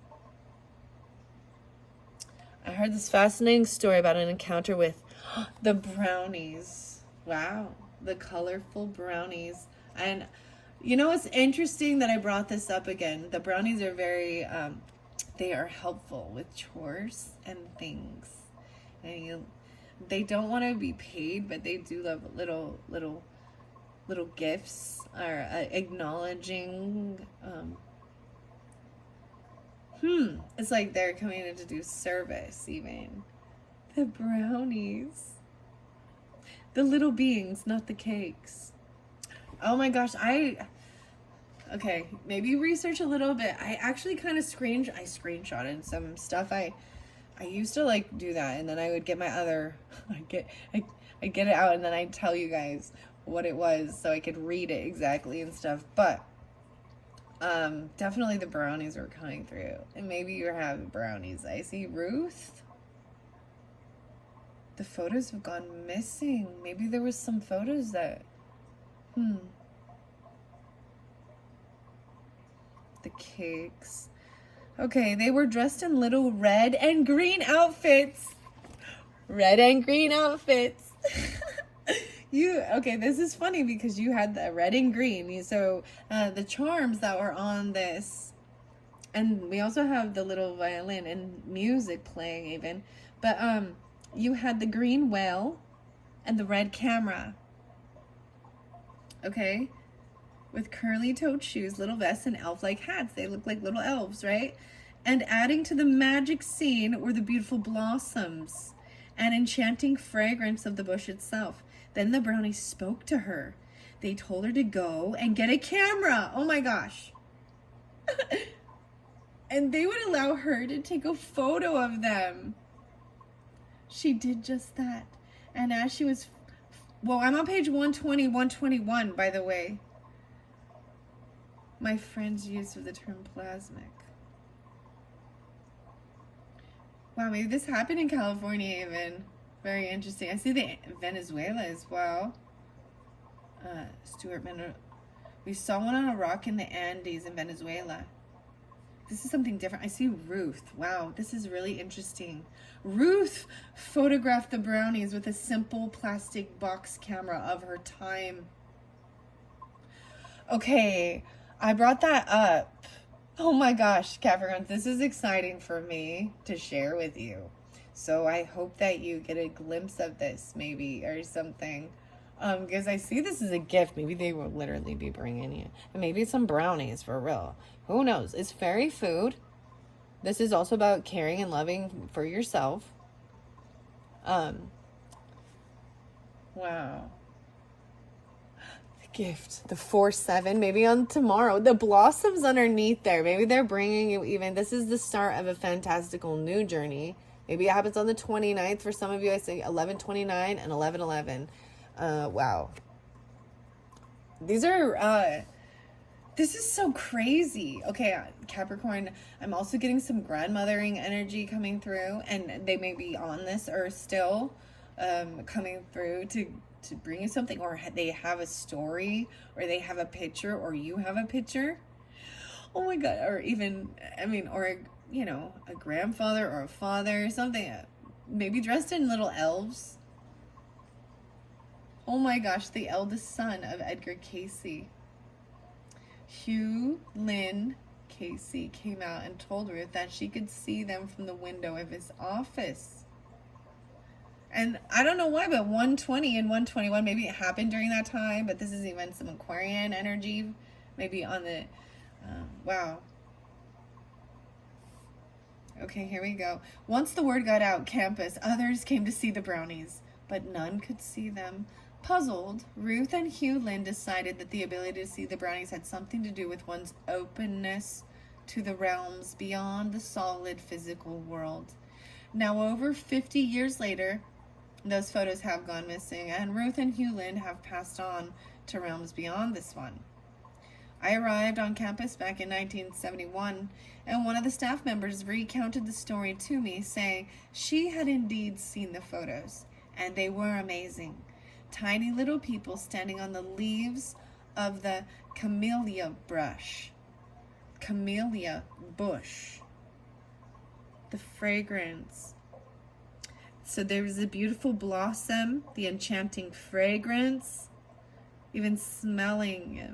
I heard this fascinating story about an encounter with the brownies. Wow, the colorful brownies. And you know, it's interesting that I brought this up again. The brownies are very, they are helpful with chores and things. And they don't want to be paid, but they do love little gifts or acknowledging. It's like they're coming in to do service, even. The brownies. The little beings, not the cakes. Oh my gosh, okay, maybe research a little bit. I actually kind of screenshotted some stuff. I used to like do that, and then I would get my other, I get it out, and then I'd tell you guys what it was so I could read it exactly and stuff. But definitely the brownies were coming through, and maybe you're having brownies. I see Ruth. The photos have gone missing. Maybe there was some photos that, the cakes. Okay, they were dressed in little red and green outfits. Red and green outfits. Okay, this is funny because you had the red and green. So the charms that were on this, and we also have the little violin and music playing even. But you had the green whale and the red camera. Okay, with curly-toed shoes, little vests, and elf-like hats. They look like little elves, right? And adding to the magic scene were the beautiful blossoms and enchanting fragrance of the bush itself. Then the brownies spoke to her. They told her to go and get a camera. Oh my gosh. And they would allow her to take a photo of them. She did just that. And as she was, well, I'm on page 120, 121, by the way. My friend's use of the term plasmic. Wow, maybe this happened in California even. Very interesting. I see the Venezuela as well. Stuart Menor. We saw one on a rock in the Andes in Venezuela. This is something different. I see Ruth. Wow, this is really interesting. Ruth photographed the brownies with a simple plastic box camera of her time. Okay, I brought that up. Oh my gosh, Capricorn, this is exciting for me to share with you. So I hope that you get a glimpse of this maybe or something. Because I see this as a gift. Maybe they will literally be bringing you. And maybe some brownies for real. Who knows? It's fairy food. This is also about caring and loving for yourself. Wow. Gift, the 4-7, maybe on tomorrow, the blossoms underneath there, maybe they're bringing you even, this is the start of a fantastical new journey. Maybe it happens on the 29th for some of you. I say 11/29 and 11/11. Wow, these are this is so crazy. Okay, Capricorn, I'm also getting some grandmothering energy coming through, and they may be on this earth still, coming through to bring you something, or they have a story, or they have a picture, or you have a picture. Oh my God. Or even, I mean, or, you know, a grandfather or a father or something, maybe dressed in little elves. Oh my gosh, the eldest son of Edgar Cayce. Hugh Lynn Cayce came out and told Ruth that she could see them from the window of his office. And I don't know why, but 120 and 121, maybe it happened during that time, but this is even some Aquarian energy, maybe on the, wow. Okay, here we go. Once the word got out campus, others came to see the brownies, but none could see them. Puzzled, Ruth and Hugh Lynn decided that the ability to see the brownies had something to do with one's openness to the realms beyond the solid physical world. Now, over 50 years later, those photos have gone missing, and Ruth and Hugh Lynn have passed on to realms beyond this one. I arrived on campus back in 1971, and one of the staff members recounted the story to me, saying she had indeed seen the photos, and they were amazing. Tiny little people standing on the leaves of the camellia bush. The fragrance. So there was a beautiful blossom, the enchanting fragrance, even smelling it.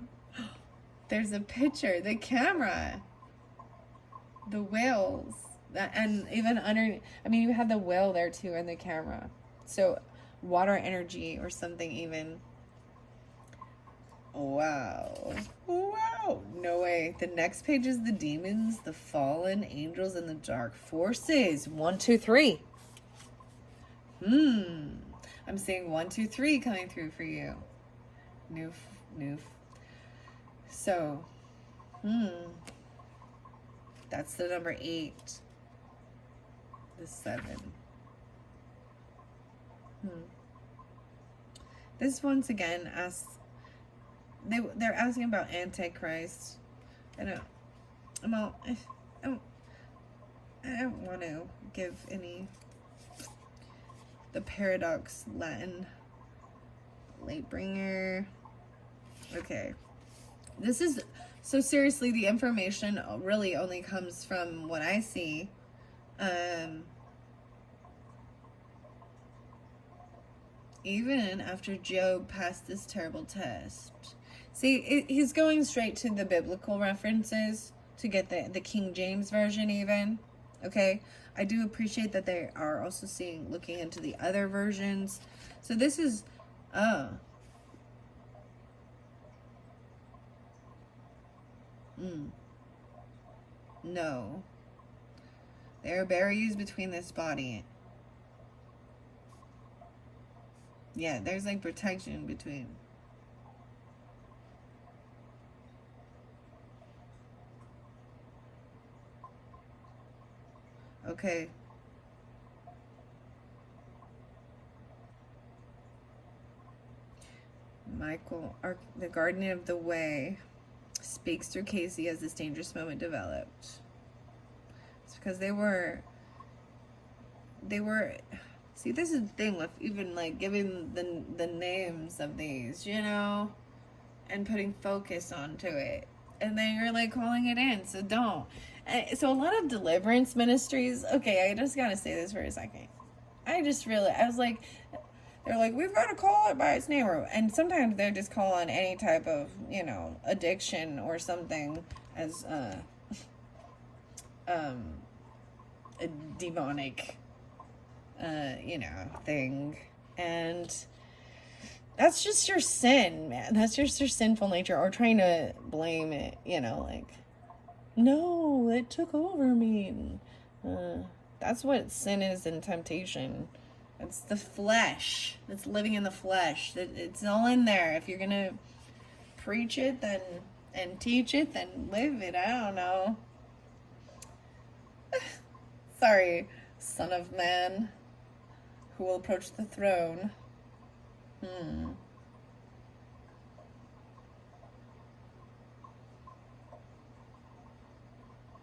There's a picture, the camera, the whales, and even under, I mean, you had the whale there too in the camera. So water energy or something even. Wow. Wow. No way. The next page is the demons, the fallen angels, and the dark forces. 1, 2, 3. I'm seeing 1, 2, 3 coming through for you. New. So, that's the number 8. The 7. This once again asks, they're asking about Antichrist. I don't want to give any, the paradox Latin late bringer. Okay. This is, so seriously, the information really only comes from what I see. Even after Job passed this terrible test. See, he's going straight to the biblical references to get the King James version even. Okay? I do appreciate that they are also looking into the other versions. So this is, no. There are barriers between this body. Yeah, there's like protection between. Okay. Michael, the guardian of the way, speaks through Cayce as this dangerous moment developed. It's because they were, see, this is the thing with even like giving the names of these, you know, and putting focus onto it. And then you're like calling it in, so don't. So a lot of deliverance ministries, okay, I just gotta say this for a second. I was like, They're like, we've got to call it by its name. And sometimes they're just calling any type of, you know, addiction or something as a demonic, you know, thing. And that's just your sin, man. That's just your sinful nature. Or trying to blame it, you know, like, no, it took over me. That's what sin is in temptation. It's the flesh. It's living in the flesh. It's all in there. If you're going to preach it then and teach it, then live it. I don't know. Sorry, Son of Man, who will approach the throne.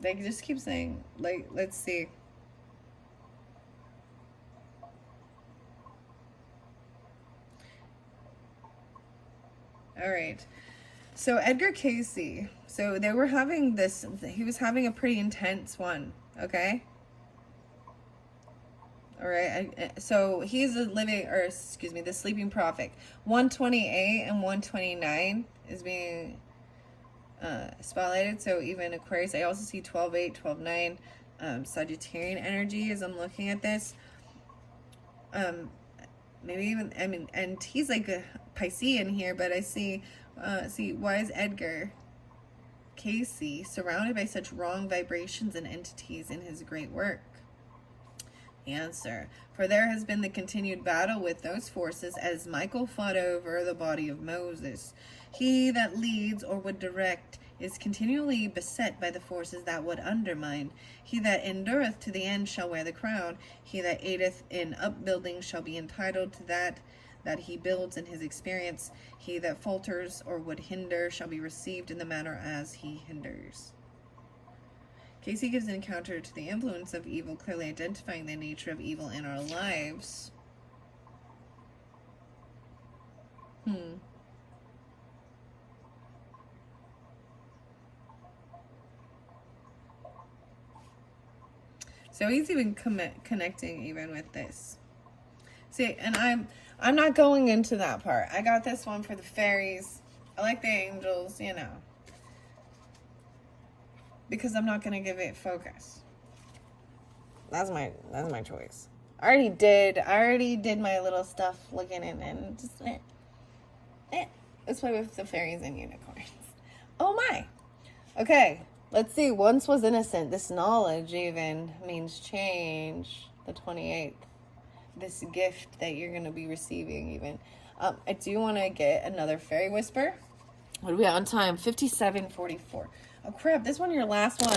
They just keep saying, like, let's see. All right. So Edgar Casey. So they were having this, he was having a pretty intense one. Okay. All right. So he's a living, or excuse me, the sleeping prophet. 128 and 129 is being spotlighted. So even Aquarius, I also see 12-8, 12-9, Sagittarian energy as I'm looking at this. Maybe even, I mean, and he's like a Piscean here, but I see, why is Edgar Casey surrounded by such wrong vibrations and entities in his great work? Answer: for there has been the continued battle with those forces as Michael fought over the body of Moses. He that leads or would direct is continually beset by the forces that would undermine. He that endureth to the end shall wear the crown. He that aideth in upbuilding shall be entitled to that he builds in his experience. He that falters or would hinder shall be received in the manner as he hinders. Casey gives an counter to the influence of evil, clearly identifying the nature of evil in our lives. So he's even connecting even with this. See, and I'm not going into that part. I got this one for the fairies. I like the angels, you know, because I'm not going to give it focus. That's my choice. I already did my little stuff looking in and just let's play with the fairies and unicorns. Oh my. Okay, let's see. Once was innocent. This knowledge even means change. The 28th. This gift that you're going to be receiving even. I do want to get another fairy whisper. What are we on time? 57:44. Oh crap, this one your last one.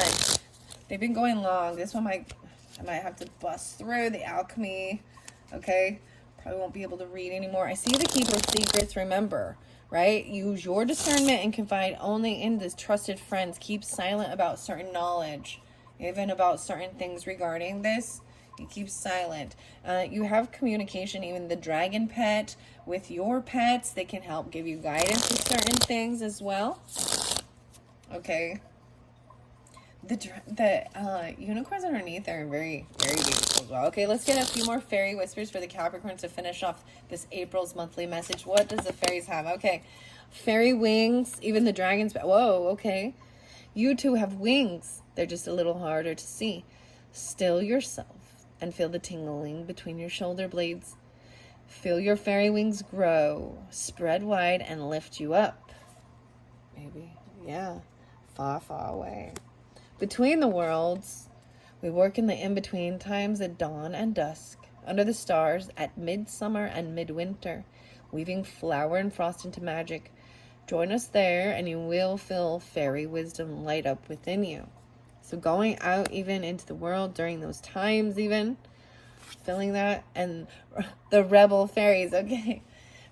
They've been going long. This one I might have to bust through the alchemy. Okay? Probably won't be able to read anymore. I see the keeper of secrets. Remember, right? Use your discernment and confide only in the trusted friends. Keep silent about certain knowledge, even about certain things regarding this. You keep silent. You have communication, even the dragon pet with your pets. They can help give you guidance with certain things as well. Okay. The unicorns underneath are very, very beautiful as well. Okay, let's get a few more fairy whispers for the Capricorns to finish off this April's monthly message. What does the fairies have? Okay. Fairy wings, even the dragons. Whoa, okay. You too have wings. They're just a little harder to see. Still yourself and feel the tingling between your shoulder blades. Feel your fairy wings grow, spread wide, and lift you up. Maybe, yeah, far, far away. Between the worlds, we work in the in-between times at dawn and dusk, under the stars at midsummer and midwinter, weaving flower and frost into magic. Join us there, and you will feel fairy wisdom light up within you. So going out even into the world during those times even, feeling that, and the rebel fairies, okay.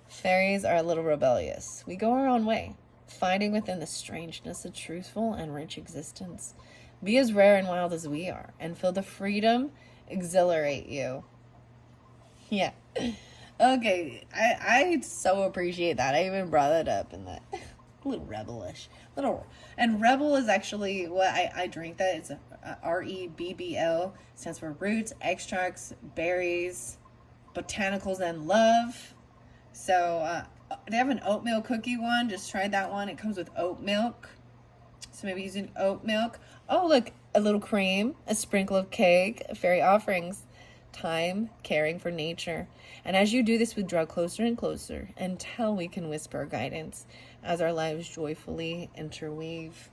Fairies are a little rebellious. We go our own way, finding within the strangeness a truthful and rich existence. Be as rare and wild as we are, and feel the freedom exhilarate you. Yeah. Okay, I so appreciate that. I even brought that up in that. A little rebellish. And rebel is actually what I drink that. It's a REBBL. Stands for roots, extracts, berries, botanicals and love. So they have an oatmeal cookie one. Just tried that one. It comes with oat milk. So maybe using oat milk. Oh, look, a little cream, a sprinkle of cake, fairy offerings, time, caring for nature. And as you do this, we draw closer and closer until we can whisper guidance as our lives joyfully interweave.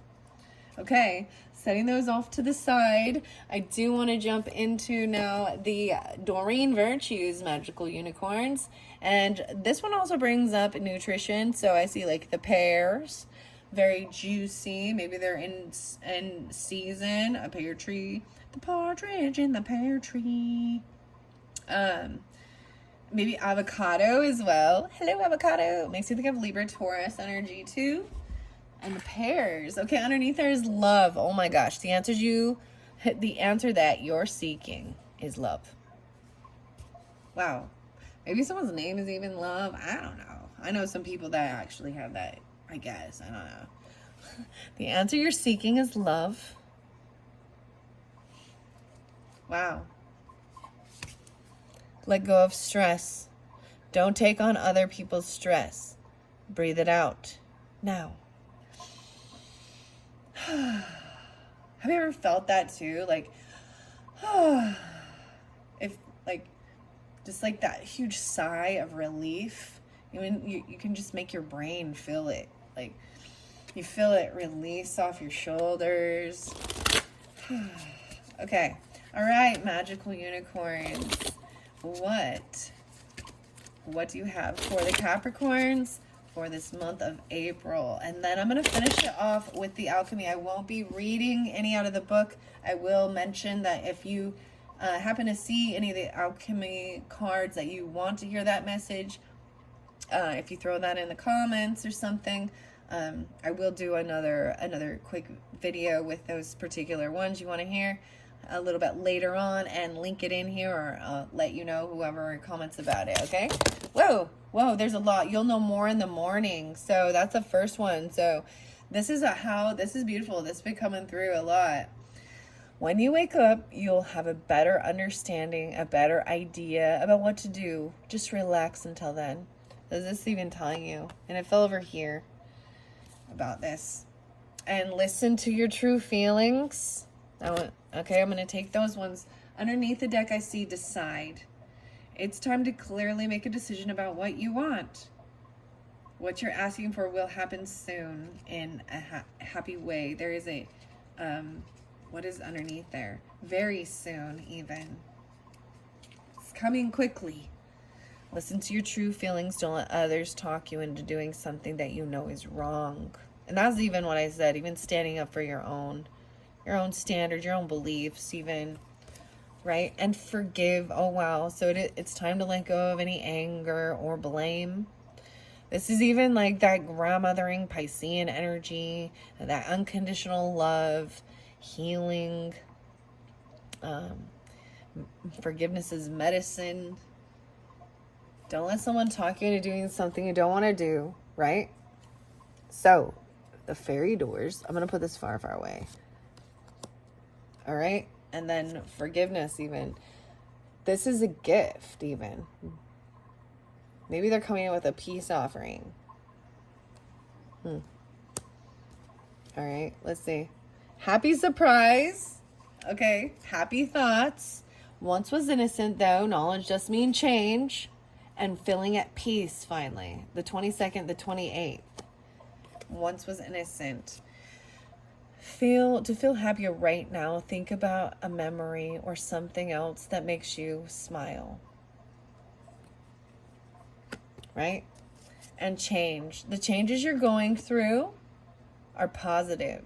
Okay, setting those off to the side, I do want to jump into now the Doreen Virtues Magical Unicorns. And this one also brings up nutrition. So I see like the pears, very juicy. Maybe they're in season. A pear tree, the partridge in the pear tree. Maybe avocado as well. Hello, avocado. Makes me think of Libra Taurus energy too. And the pears. Okay, underneath there is love. Oh my gosh. The answer that you're seeking is love. Wow. Maybe someone's name is even love. I don't know. I know some people that actually have that, I guess. I don't know. The answer you're seeking is love. Wow. Let go of stress. Don't take on other people's stress. Breathe it out. Now. Have you ever felt that too? Like, if like, just like that huge sigh of relief. You can just make your brain feel it. Like, you feel it release off your shoulders. Okay. All right, magical unicorns. What do you have for the Capricorns for this month of April? And then I'm going to finish it off with the alchemy. I won't be reading any out of the book. I will mention that if you happen to see any of the alchemy cards that you want to hear that message, if you throw that in the comments or something, I will do another quick video with those particular ones you want to hear a little bit later on and link it in here, or let you know whoever comments about it. Okay. Whoa, there's a lot. You'll know more in the morning. So that's the first one. So this is beautiful. This has been coming through a lot. When you wake up, you'll have a better understanding, a better idea about what to do. Just relax until then. Is this even telling you? And it fell over here about this. And listen to your true feelings. Okay, I'm going to take those ones. Underneath the deck, I see decide. It's time to clearly make a decision about what you want. What you're asking for will happen soon in a happy way. There is a, what is underneath there? Very soon, even. It's coming quickly. Listen to your true feelings. Don't let others talk you into doing something that you know is wrong. And that's even what I said, even standing up for your own standards, your own beliefs, even, right? And forgive. Oh, wow. So it's time to let go of any anger or blame. This is even like that grandmothering Piscean energy, that unconditional love, healing. Forgiveness is medicine. Don't let someone talk you into doing something you don't want to do, right? So, the fairy doors, I'm going to put this far, far away. All right? And then forgiveness even. This is a gift even. Maybe they're coming in with a peace offering. All right, let's see. Happy surprise. Okay, happy thoughts. Once was innocent though. Knowledge just mean change. And feeling at peace finally. The 22nd, the 28th. Once was innocent. To feel happier right now, think about a memory or something else that makes you smile. Right? And change. The changes you're going through are positive.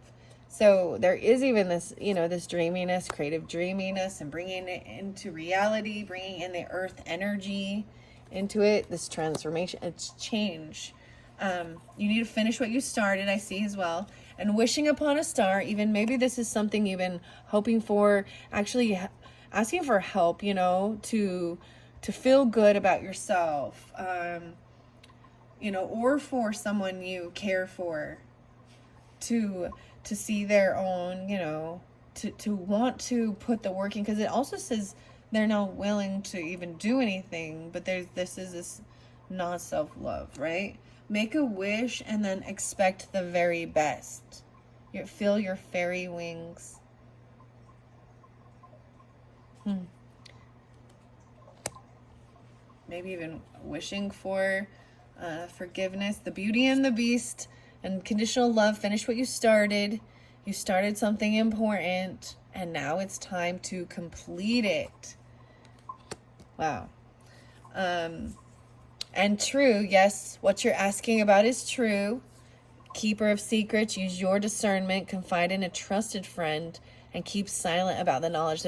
So there is even this, this dreaminess, creative dreaminess, and bringing it into reality, bringing in the earth energy into it, this transformation. It's change. You need to finish what you started, I see as well. And wishing upon a star, even maybe this is something you've been hoping for, actually asking for help, to feel good about yourself, or for someone you care for, to see their own, to want to put the work in, because it also says they're not willing to even do anything, but this is this not self-love, right? Make a wish and then expect the very best. Feel your fairy wings. Maybe even wishing for forgiveness, the Beauty and the Beast, and conditional love. Finish what you started. You started something important, and now it's time to complete it. Wow. And true, yes, what you're asking about is true. Keeper of secrets, use your discernment, confide in a trusted friend, and keep silent about the knowledge.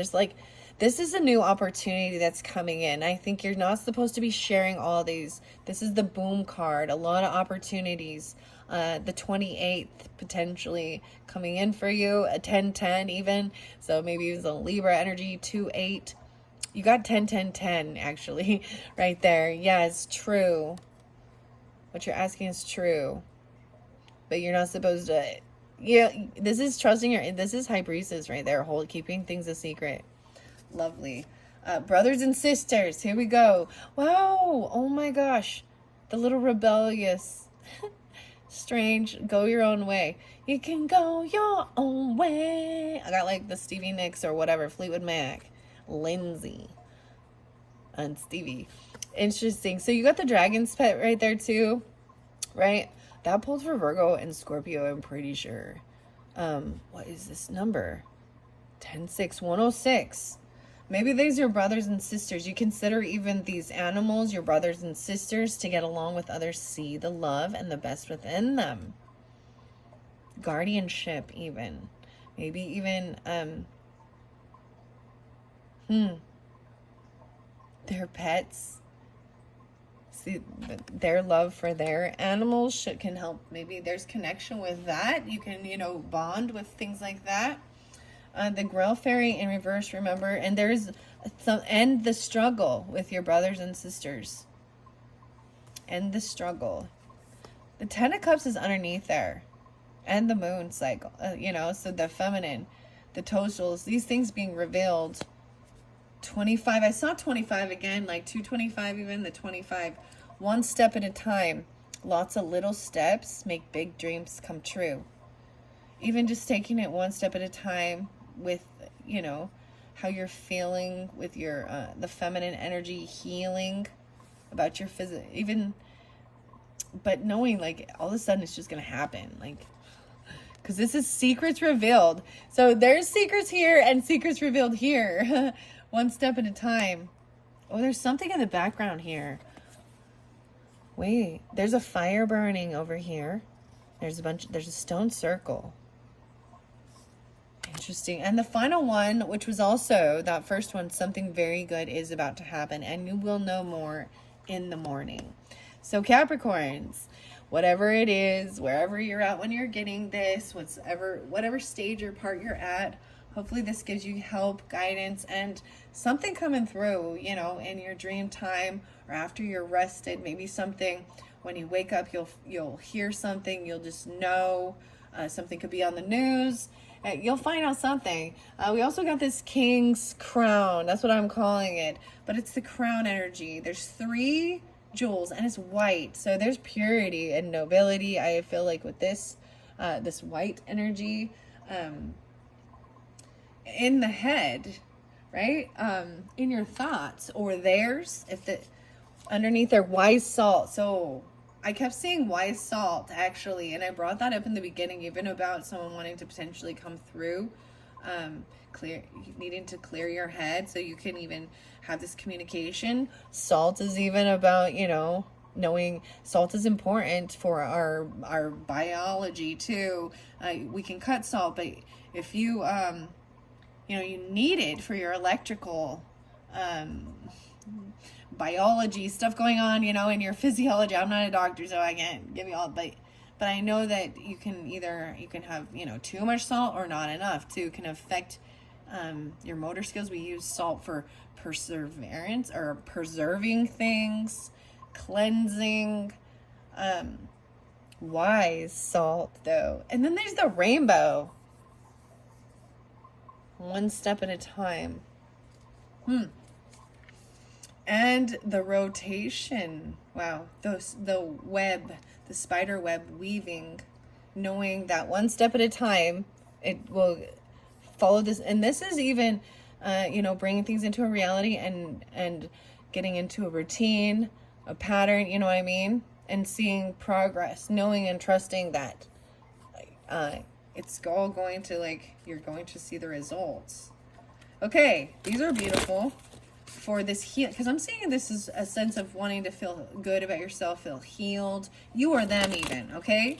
This is a new opportunity that's coming in. I think you're not supposed to be sharing all these. This is the boom card. A lot of opportunities. The 28th potentially coming in for you. A 10-10 even. So maybe it was a Libra energy. 2-8. You got 10-10-10 actually right there. Yeah, it's true. What you're asking is true. But you're not supposed to. Yeah, this is trusting this is high priestess right there. Keeping things a secret. Lovely. Brothers and sisters, here we go. Wow, oh my gosh. The little rebellious. Strange, go your own way. You can go your own way. I got like the Stevie Nicks or whatever, Fleetwood Mac, Lindsay, and Stevie. Interesting. So you got the dragon's pet right there too, right? That pulled for Virgo and Scorpio, I'm pretty sure. What is this number? 106. Maybe these are your brothers and sisters. You consider even these animals your brothers and sisters to get along with others. See the love and the best within them. Guardianship even. Maybe even, their pets. See, their love for their animals can help. Maybe there's connection with that. You can, bond with things like that. The Grail Fairy in reverse, remember, and there's end the struggle with your brothers and sisters. End the struggle. The 10 of Cups is underneath there, and the moon cycle, so the feminine, the toadstools, these things being revealed. 25, I saw 25 again, like 225 even, the 25. One step at a time. Lots of little steps make big dreams come true. Even just taking it one step at a time with, how you're feeling with your, the feminine energy, healing about your but knowing like all of a sudden it's just going to happen. Like, because this is secrets revealed. So there's secrets here and secrets revealed here. One step at a time. Oh, there's something in the background here. Wait, there's a fire burning over here. There's a stone circle. Interesting. And the final one, which was also that first one, something very good is about to happen, and you will know more in the morning. So Capricorns, whatever it is, wherever you're at when you're getting this, whatever stage or part you're at, hopefully this gives you help, guidance, and something coming through, in your dream time or after you're rested. Maybe something when you wake up, you'll hear something, you'll just know. Something could be on the news. You'll find out something. We also got this King's Crown. That's what I'm calling it. But it's the crown energy. There's 3 jewels and it's white. So there's purity and nobility. I feel like with this white energy in the head, right? In your thoughts or theirs. Underneath their wise salt. So I kept seeing wise salt actually, and I brought that up in the beginning, even about someone wanting to potentially come through, needing to clear your head so you can even have this communication. Salt is even about, knowing salt is important for our biology too. We can cut salt, but if you, you need it for your electrical, biology stuff going on, in your physiology. I'm not a doctor, so I can't give you all, but I know that you can have, too much salt or not enough too, can affect your motor skills. We use salt for perseverance or preserving things, cleansing, wise salt though. And then there's the rainbow. One step at a time. And the rotation. Wow. The web, the spider web weaving, knowing that one step at a time, it will follow this. And this is even, you know, bringing things into a reality and getting into a routine, a pattern, you know what I mean? And seeing progress, knowing and trusting that it's all going to, like, you're going to see the results. Okay, these are beautiful for this heal, because I'm seeing this is a sense of wanting to feel good about yourself, feel healed. You or them even, okay?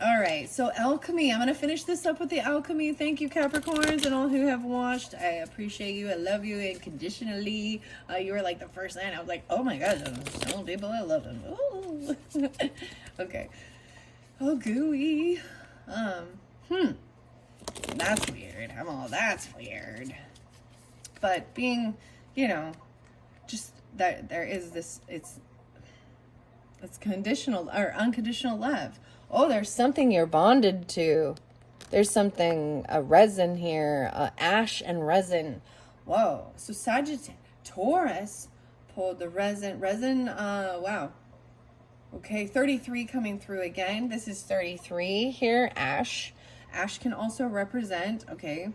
All right, so alchemy. I'm going to finish this up with the alchemy. Thank you, Capricorns, and all who have watched. I appreciate you. I love you unconditionally. You were like the first line. I was like, oh my gosh, some people, I love them. Ooh. Okay. Oh, gooey. That's weird. I'm all, that's weird. But being, you know, just that there is this, it's conditional or unconditional love. Oh, there's something you're bonded to. There's something, a resin here, ash and resin. Whoa. So Sagittarius, Taurus pulled the resin, wow. Okay, 33 coming through again. This is 33 here, ash. Ash can also represent, okay,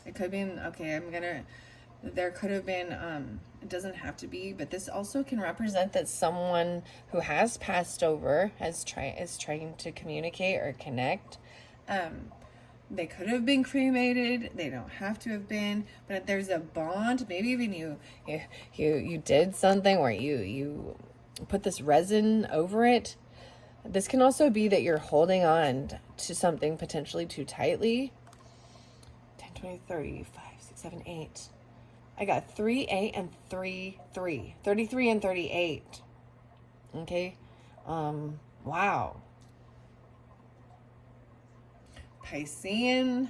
it could be, okay, there could have been, it doesn't have to be, but this also can represent that someone who has passed over is trying to communicate or connect. They could have been cremated. They don't have to have been, but there's a bond. Maybe even you did something where you put this resin over it. This can also be that you're holding on to something potentially too tightly. 10, 20, 30, 5, 6, 7, 8. I got 3, 8, and 3, 3. 33 and 38. Okay. Wow. Piscean.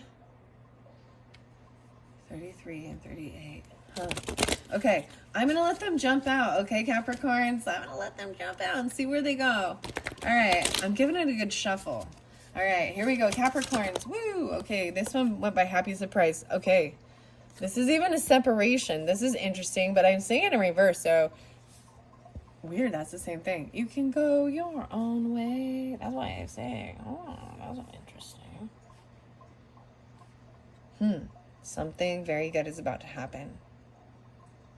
33 and 38. Huh. Okay. I'm going to let them jump out. Okay, Capricorns? I'm going to let them jump out and see where they go. All right. I'm giving it a good shuffle. All right. Here we go. Capricorns. Woo. Okay. This one went by happy surprise. Okay. This is even a separation. This is interesting, but I'm saying it in reverse, so weird, that's the same thing. You can go your own way. That's why I say, oh, that's interesting. Something very good is about to happen.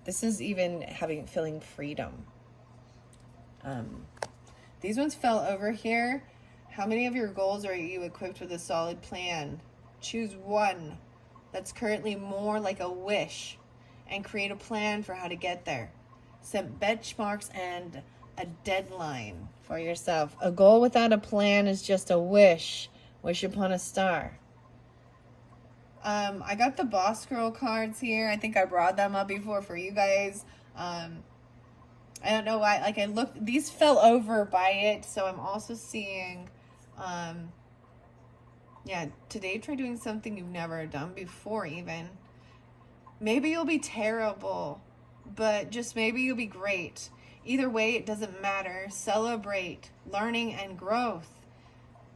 This is even feeling freedom. These ones fell over here. How many of your goals are you equipped with a solid plan? Choose one that's currently more like a wish and create a plan for how to get there. Set benchmarks and a deadline for yourself. A goal without a plan is just a wish. Wish upon a star. I got the Boss Girl cards here. I think I brought them up before for you guys. I don't know why. Like, I looked, these fell over by it, so I'm also seeing, yeah, today try doing something you've never done before even. Maybe you'll be terrible, but just maybe you'll be great. Either way, it doesn't matter. Celebrate learning and growth.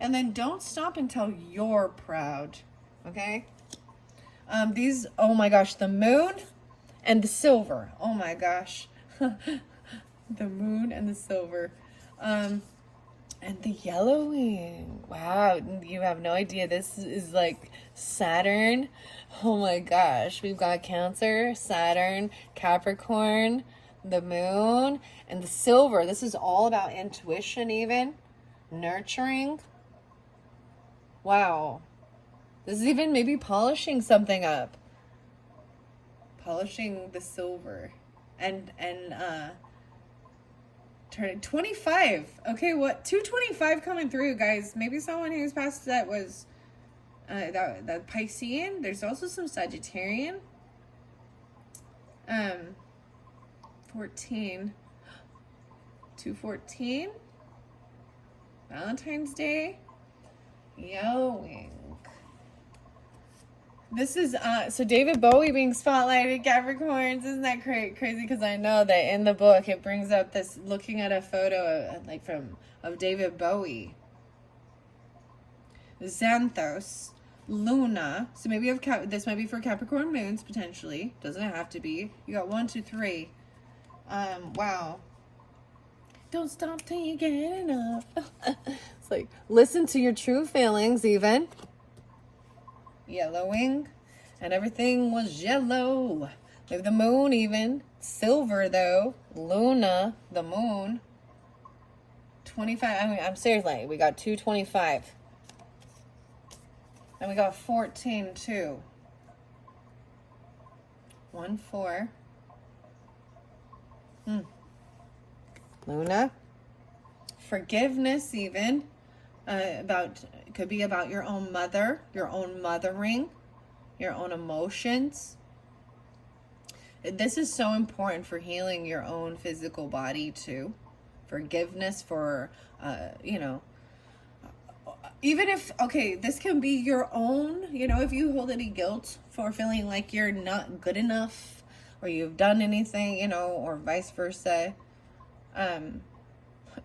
And then don't stop until you're proud, okay? These, oh my gosh, the moon and the silver. Oh my gosh. The moon and the silver. And the yellowing. Wow, you have no idea. This is like Saturn. Oh my gosh. We've got Cancer, Saturn, Capricorn, the moon, and the silver. This is all about intuition even. Nurturing. Wow. This is even maybe polishing something up. Polishing the silver. And turn 25. Okay, what? 225 coming through, guys. Maybe someone who's past that was that Piscean. There's also some Sagittarian. 14. 214. Valentine's Day. Yowing. This is, so David Bowie being spotlighted, Capricorns. Isn't that crazy? Because I know that in the book, it brings up this, looking at a photo, of David Bowie. Xanthos, Luna. So maybe you have, this might be for Capricorn moons, potentially. Doesn't have to be. You got 1, 2, 3. Wow. Don't stop till you get enough. It's like, listen to your true feelings even. Yellowing. And everything was yellow. Like the moon even. Silver though. Luna, the moon. 25. I mean, I'm seriously, we got 225. And we got 14 too. 1, 4. Luna. Forgiveness even. It could be about your own mother, your own mothering, your own emotions. This is so important for healing your own physical body too. Forgiveness for, even if, okay, this can be your own, if you hold any guilt for feeling like you're not good enough or you've done anything, or vice versa.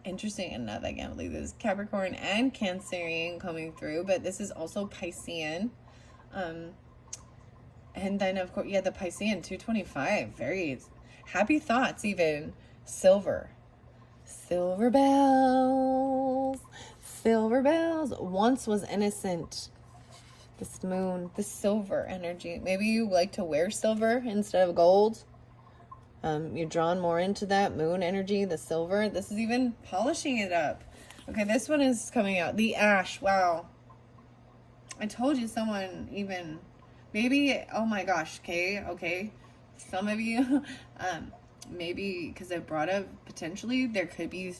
Interesting enough, I can't believe this. Capricorn and Cancerian coming through, but this is also Piscean. And then, of course, the Piscean, 225. Very happy thoughts, even. Silver. Silver bells. Silver bells. Once was innocent. This moon, this silver energy. Maybe you like to wear silver instead of gold. You're drawn more into that moon energy, the silver. This is even polishing it up. Okay, this one is coming out. The ash. Wow. I told you someone even, maybe, oh my gosh, okay. Some of you, maybe because I brought up potentially there could be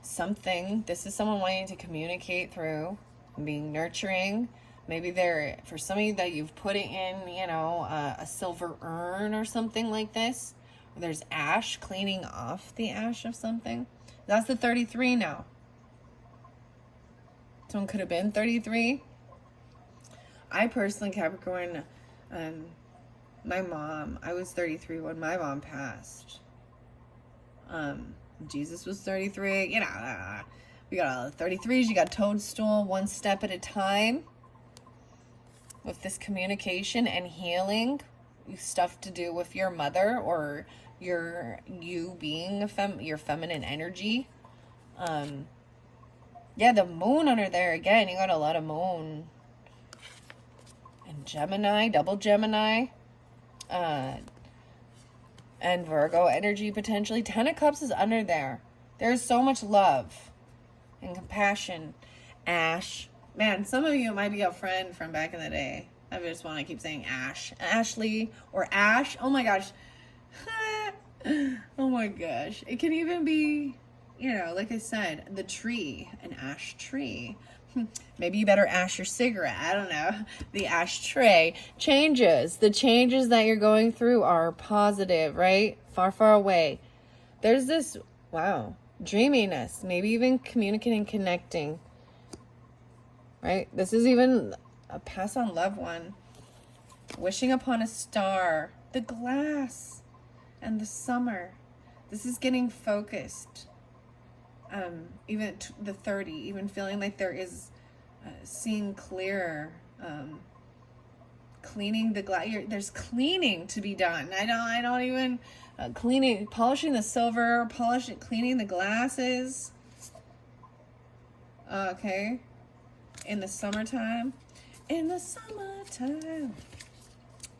something. This is someone wanting to communicate through being nurturing. Maybe for some of you that you've put it in, a silver urn or something like this. There's ash, cleaning off the ash of something. That's the 33 now. Someone could have been 33. I personally, Capricorn, my mom, I was 33 when my mom passed. Jesus was 33. We got all the 33s. You got toadstool, one step at a time. With this communication and healing, stuff to do with your mother or you being your feminine energy. The moon under there again. You got a lot of moon and Gemini, double Gemini, and Virgo energy potentially. 10 of Cups is under there. There's so much love and compassion. Ash. Man, some of you might be a friend from back in the day. I just want to keep saying Ash. Ashley or Ash. Oh my gosh. Oh my gosh. It can even be, like I said, the tree, an ash tree. Maybe you better ash your cigarette. I don't know. The ashtray. Changes. The changes that you're going through are positive, right? Far, far away. There's this, wow, dreaminess. Maybe even communicating, connecting. Right? This is even a pass on loved one. Wishing upon a star. The glass. And the summer. This is getting focused. Even the 30. Even feeling like there is seeing clearer. Cleaning the glass. There's cleaning to be done. I don't even... cleaning, polishing the silver. Cleaning the glasses. Okay. In the summertime.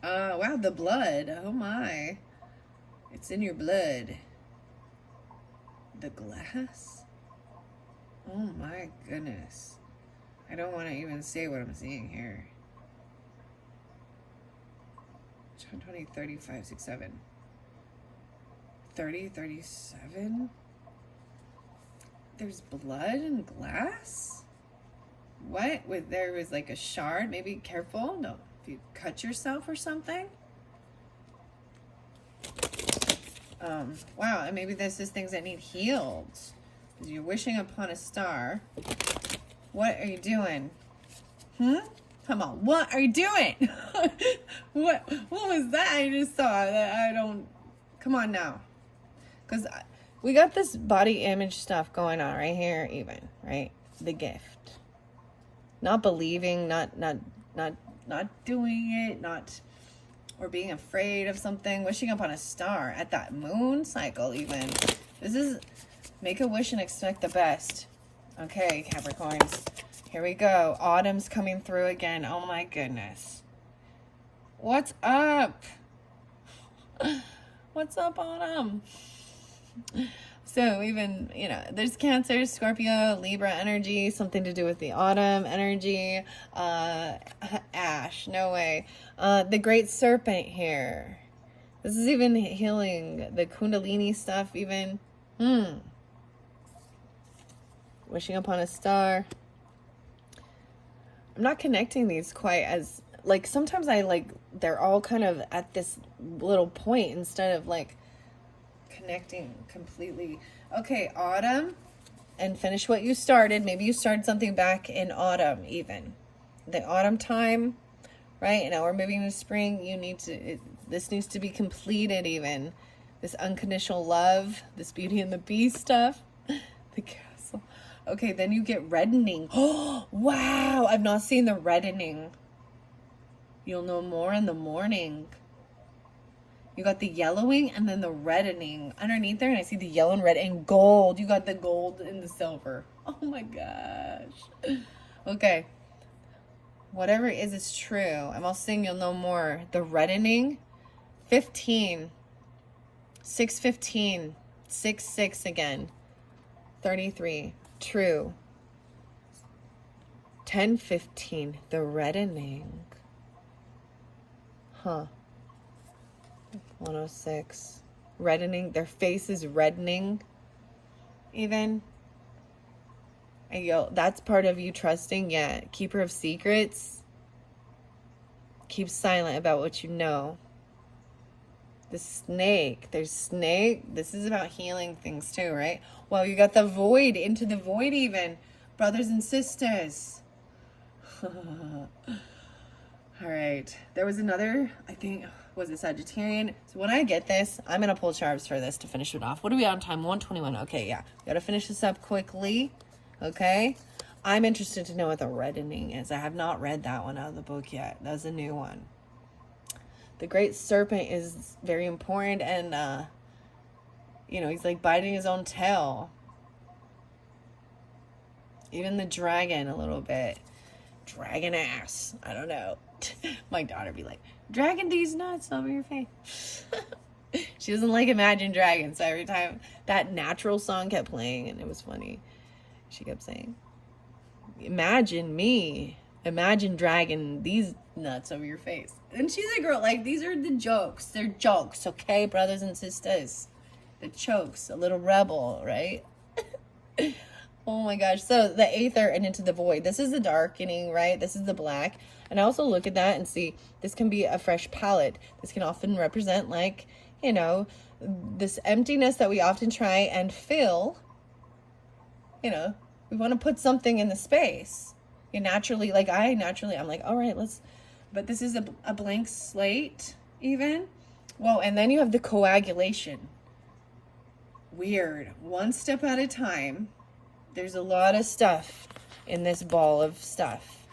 Wow, the blood. Oh my. It's in your blood. The glass? Oh my goodness. I don't want to even say what I'm seeing here. 20, 35, 6, 7. 30, 37? There's blood and glass? What? There was like a shard. Maybe careful. No, if you cut yourself or something. Wow. And maybe this is things that need healed. Because you're wishing upon a star. What are you doing? Come on. What are you doing? What was that I just saw that I don't... Come on now. Because we got this body image stuff going on right here even, right? The gift. Not believing, not doing it, not or being afraid of something, wishing upon a star at that moon cycle even. This is make a wish and expect the best. Okay, Capricorns. Here we go. Autumn's coming through again. Oh my goodness. What's up? What's up, Autumn? So even, you know, there's Cancer, Scorpio, Libra energy, something to do with the autumn energy. Ash, no way. The Great Serpent here. This is even healing the Kundalini stuff even. Wishing upon a star. I'm not connecting these quite as, like, sometimes I, like, they're all kind of at this little point instead of, like, connecting completely. Okay, autumn, and finish what you started. Maybe you started something back in autumn even. The autumn time, right? And now we're moving into spring. You need to, this needs to be completed even. This unconditional love, this Beauty and the Beast stuff. The castle. Okay, then you get reddening. Oh, wow. I've not seen the reddening. You'll know more in the morning. You got the yellowing and then the reddening underneath there. And I see the yellow and red and gold. You got the gold and the silver. Oh my gosh. Okay. Whatever it is, it's true. I'm also saying you'll know more. The reddening. 15. 615. 6 again. 33. True. 1015. The reddening. Huh. 106. Reddening. Their face is reddening. Even. And yo, that's part of you trusting. Yeah. Keeper of secrets. Keep silent about what you know. The snake. There's snake. This is about healing things too, right? Well, you got the void. Into the void even. Brothers and sisters. All right. There was another, I think, was it Sagittarian? So when I get this, I'm going to pull charms for this to finish it off. What are we on time? 121. Okay, yeah. Got to finish this up quickly. Okay. I'm interested to know what the reddening is. I have not read that one out of the book yet. That's a new one. The Great Serpent is very important. And, you know, he's like biting his own tail. Even the dragon a little bit. Dragon ass. I don't know. My daughter be like, dragon these nuts over your face. She doesn't like Imagine Dragons. So every time that natural song kept playing and it was funny, she kept saying, imagine me. Imagine dragging these nuts over your face. And she's a girl, like, these are the jokes. They're jokes, okay, brothers and sisters? The jokes, a little rebel, right? Oh my gosh. So the Aether and Into the Void. This is the darkening, right? This is the black. And I also look at that and see this can be a fresh palette. This can often represent, like, you know, this emptiness that we often try and fill. You know, we want to put something in the space. You naturally, like I'm like, all right, let's, but this is a blank slate even. Well, and then you have the coagulation. Weird. One step at a time. There's a lot of stuff in this ball of stuff.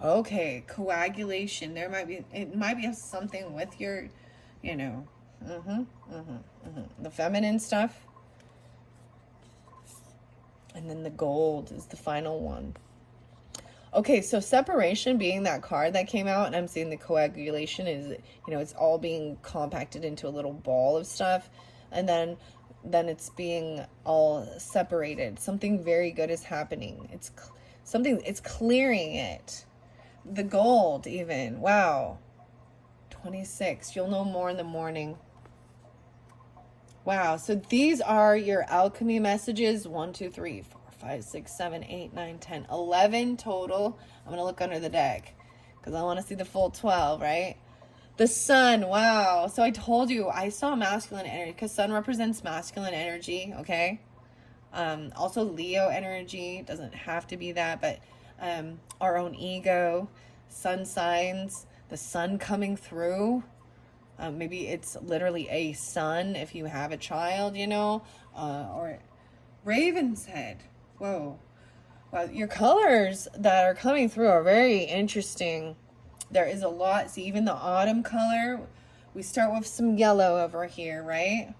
Okay, coagulation. It might be something with your, you know, the feminine stuff. And then the gold is the final one. Okay, so separation being that card that came out, and I'm seeing the coagulation is, you know, it's all being compacted into a little ball of stuff. And then it's being all separated. Something very good is happening. It's clearing it. The gold even. Wow. 26. You'll know more in the morning. Wow. So these are your alchemy messages. 1, 2, 3, 4, 5, 6, 7, 8, 9, 10, 11 total. I'm going to look under the deck because I want to see the full 12, right? The sun, wow. So I told you, I saw masculine energy because sun represents masculine energy, okay? Also Leo energy, doesn't have to be that, but our own ego, sun signs, the sun coming through. Maybe it's literally a sun if you have a child, you know, or Raven's head. Whoa. Well, your colors that are coming through are very interesting. There is a lot. See, even the autumn color, we start with some yellow over here, right?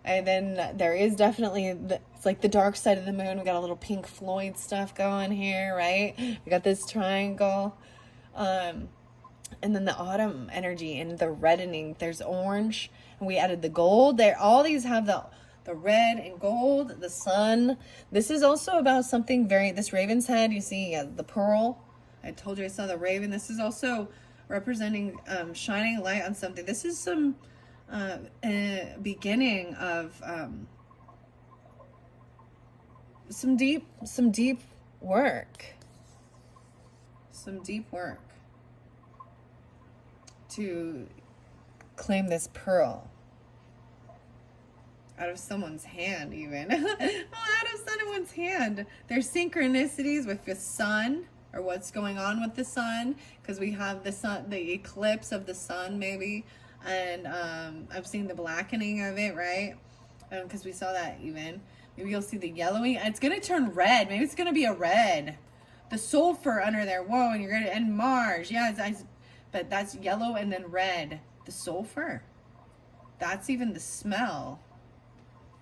And then there is definitely, it's like the dark side of the moon. We got a little Pink Floyd stuff going here, right? We got this triangle. And then the autumn energy and the reddening. There's orange. And we added the gold there. All these have the red and gold, the sun. This is also about something this raven's head, you see the pearl. I told you I saw the raven. This is also representing shining light on something. This is some beginning of some deep work. Some deep work to claim this pearl out of someone's hand, even. Out of someone's hand. There's synchronicities with the sun, or what's going on with the sun, because we have the sun, the eclipse of the sun, maybe, and I've seen the blackening of it, right? Because we saw that even. Maybe you'll see the yellowing. It's gonna turn red. Maybe it's gonna be a red. The sulfur under there. Whoa, and you're gonna, and Mars. Yeah, but that's yellow and then red. The sulfur. That's even the smell.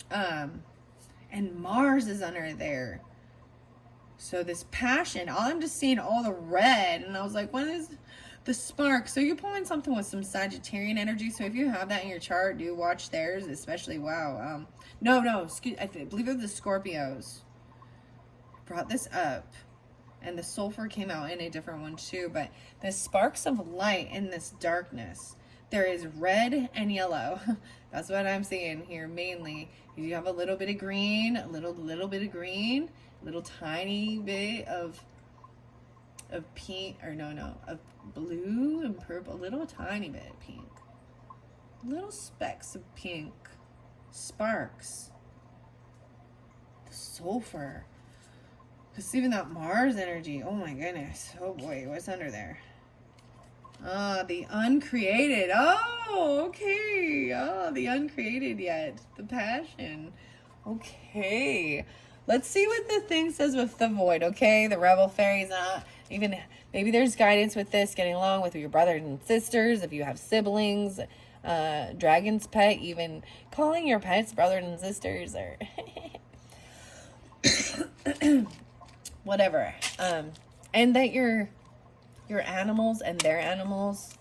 And Mars is under there. So this passion, I'm just seeing all the red, and I was like, when is the spark? So you're pulling something with some Sagittarian energy. So if you have that in your chart, do watch theirs, especially. Wow. No, excuse, I believe it was the Scorpios. Brought this up, and the sulfur came out in a different one too. But the sparks of light in this darkness. There is red and yellow. That's what I'm seeing here mainly. You have a little bit of green, a little bit of green, a little tiny bit of pink, or no, of blue and purple, a little tiny bit of pink. Little specks of pink. Sparks. The sulfur. Because even that Mars energy, oh my goodness. Oh boy, what's under there? The uncreated. Oh, okay. Oh, the uncreated yet. The passion. Okay. Let's see what the thing says with the void, okay? The rebel fairies. Even maybe there's guidance with this, getting along with your brothers and sisters, if you have siblings, dragon's pet, even calling your pets brothers and sisters, or whatever. And that your animals and their animals.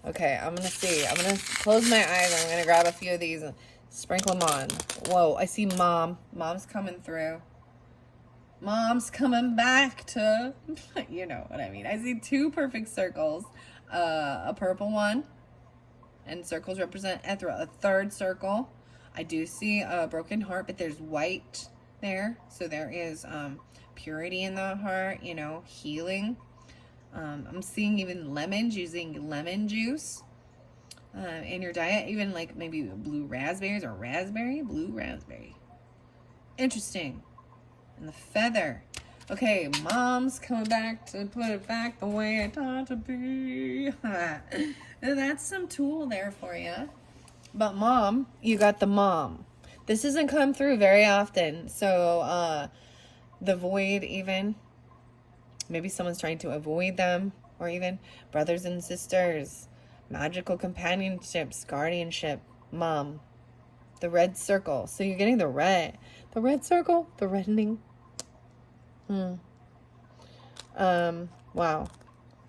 Okay, I'm gonna see. I'm gonna close my eyes. I'm gonna grab a few of these and sprinkle them on. Whoa, I see mom. Mom's coming through. Mom's coming back to, you know what I mean. I see two perfect circles. A purple one. And circles represent Ethra. A third circle. I do see a broken heart, but there's white there. So there is purity in the heart, you know, healing. I'm seeing even lemons, using lemon juice in your diet, even like maybe blue raspberries or blue raspberry. Interesting. And the feather. Okay, mom's coming back to put it back the way I thought to be. That's some tool there for you. But mom, you got the mom. This doesn't come through very often. So the void even. Maybe someone's trying to avoid them, or even brothers and sisters, magical companionships, guardianship, mom, the red circle. So you're getting the red circle, the reddening. Wow. I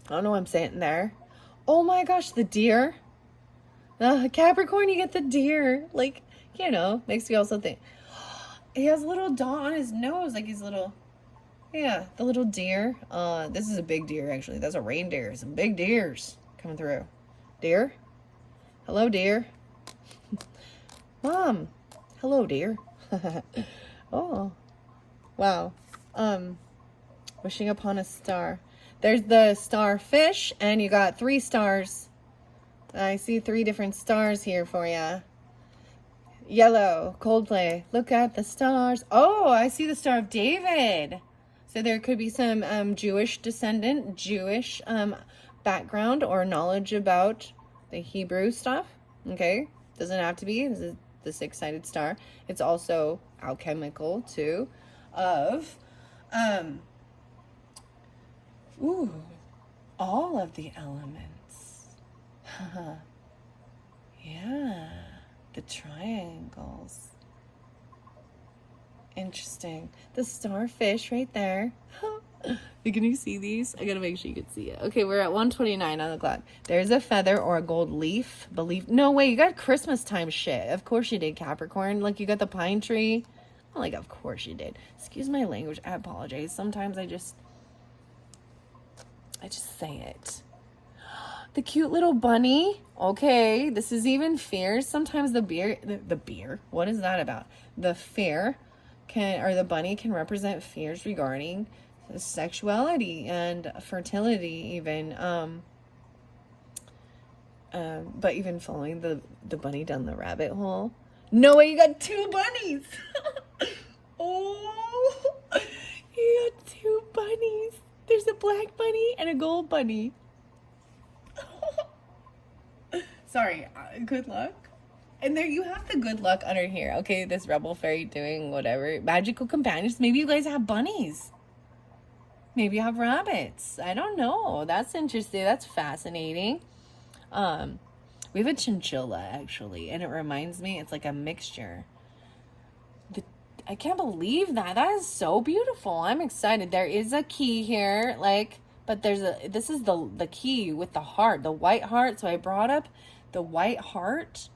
don't know what I'm saying there. Oh my gosh, the deer. Capricorn, you get the deer. Like, you know, makes you also think. He has a little dot on his nose, like he's little. Yeah, the little deer. This is a big deer, actually. That's a reindeer. Some big deers coming through. Deer? Hello, deer. Mom. Hello, deer. Oh. Wow. Wishing upon a star. There's the starfish, and you got 3 stars. I see 3 different stars here for you. Yellow, Coldplay. Look at the stars. Oh, I see the Star of David. So there could be some Jewish descendant, Jewish background or knowledge about the Hebrew stuff. Okay, doesn't have to be. This is the 6-sided star. It's also alchemical too, of all of the elements. Yeah, the triangles. Interesting. The starfish right there. Can you see these? I gotta make sure you can see it. Okay, we're at 129 on the clock. There's a feather or a gold leaf. No way, you got Christmas time shit. Of course you did, Capricorn. Like, you got the pine tree. I'm like, of course you did. Excuse my language. I apologize. Sometimes I just say it. The cute little bunny. Okay, this is even fierce. Sometimes the beer. What is that about? The fear the bunny can represent fears regarding sexuality and fertility, even. But even following the bunny down the rabbit hole. No way, you got two bunnies. Oh, you got two bunnies. There's a black bunny and a gold bunny. Sorry, good luck. And there you have the good luck under here. Okay, this rebel fairy doing whatever. Magical companions. Maybe you guys have bunnies. Maybe you have rabbits. I don't know. That's interesting. That's fascinating. We have a chinchilla, actually. And it reminds me, it's like a mixture. I can't believe that. That is so beautiful. I'm excited. There is a key here. But this is the key with the heart. The white heart. So I brought up the white heart.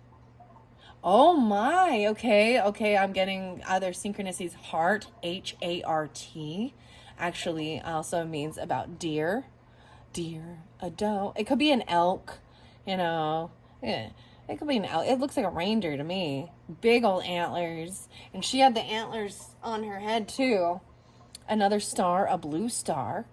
Oh my, okay, I'm getting other synchronicities. Heart, H-A-R-T, actually also means about deer, a doe. It could be an elk, yeah, it could be an elk. It looks like a reindeer to me. Big old antlers, and she had the antlers on her head too. Another star, a blue star.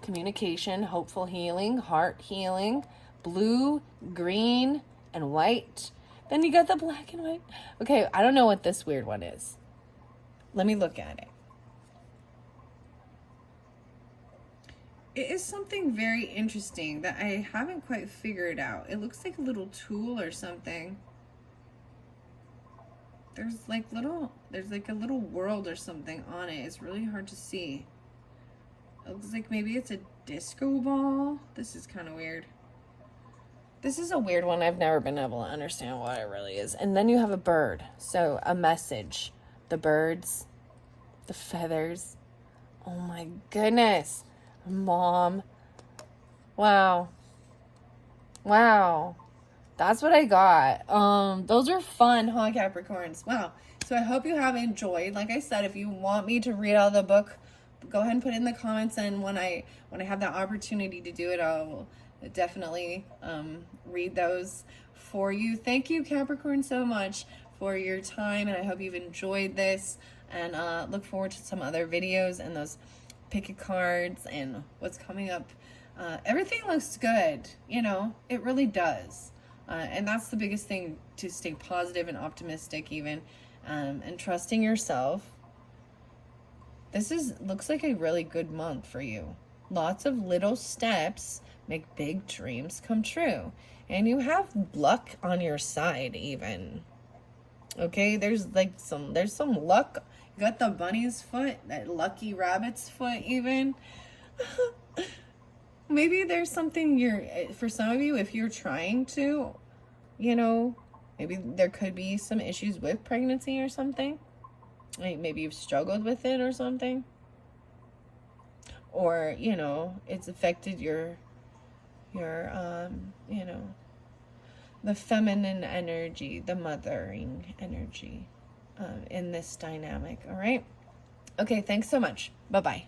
Communication, hopeful healing, heart healing, blue, green, and white. Then you got the black and white. Okay, I don't know what this weird one is. Let me look at it. It is something very interesting that I haven't quite figured out. It looks like a little tool or something. There's like a little world or something on it. It's really hard to see. It looks like maybe it's a disco ball. This is kind of weird. This is a weird one. I've never been able to understand what it really is. And then you have a bird. So a message. The birds. The feathers. Oh my goodness. Mom. Wow. That's what I got. Those are fun, huh, Capricorns? Wow. So I hope you have enjoyed. Like I said, if you want me to read out the book, go ahead and put it in the comments. And when I have that opportunity to do it, I'll definitely read those for you. Thank you, Capricorn, so much for your time, and I hope you've enjoyed this, and look forward to some other videos and those pick a cards and what's coming up. Everything looks good, it really does, and that's the biggest thing, to stay positive and optimistic even, and trusting yourself. This looks like a really good month for you. Lots of little steps make big dreams come true. And you have luck on your side even. Okay, there's some luck. You got the bunny's foot, that lucky rabbit's foot even. Maybe there's something for some of you, if you're trying to, maybe there could be some issues with pregnancy or something. Like maybe you've struggled with it or something. Or, it's affected your the feminine energy, the mothering energy in this dynamic. All right. Okay. Thanks so much. Bye-bye.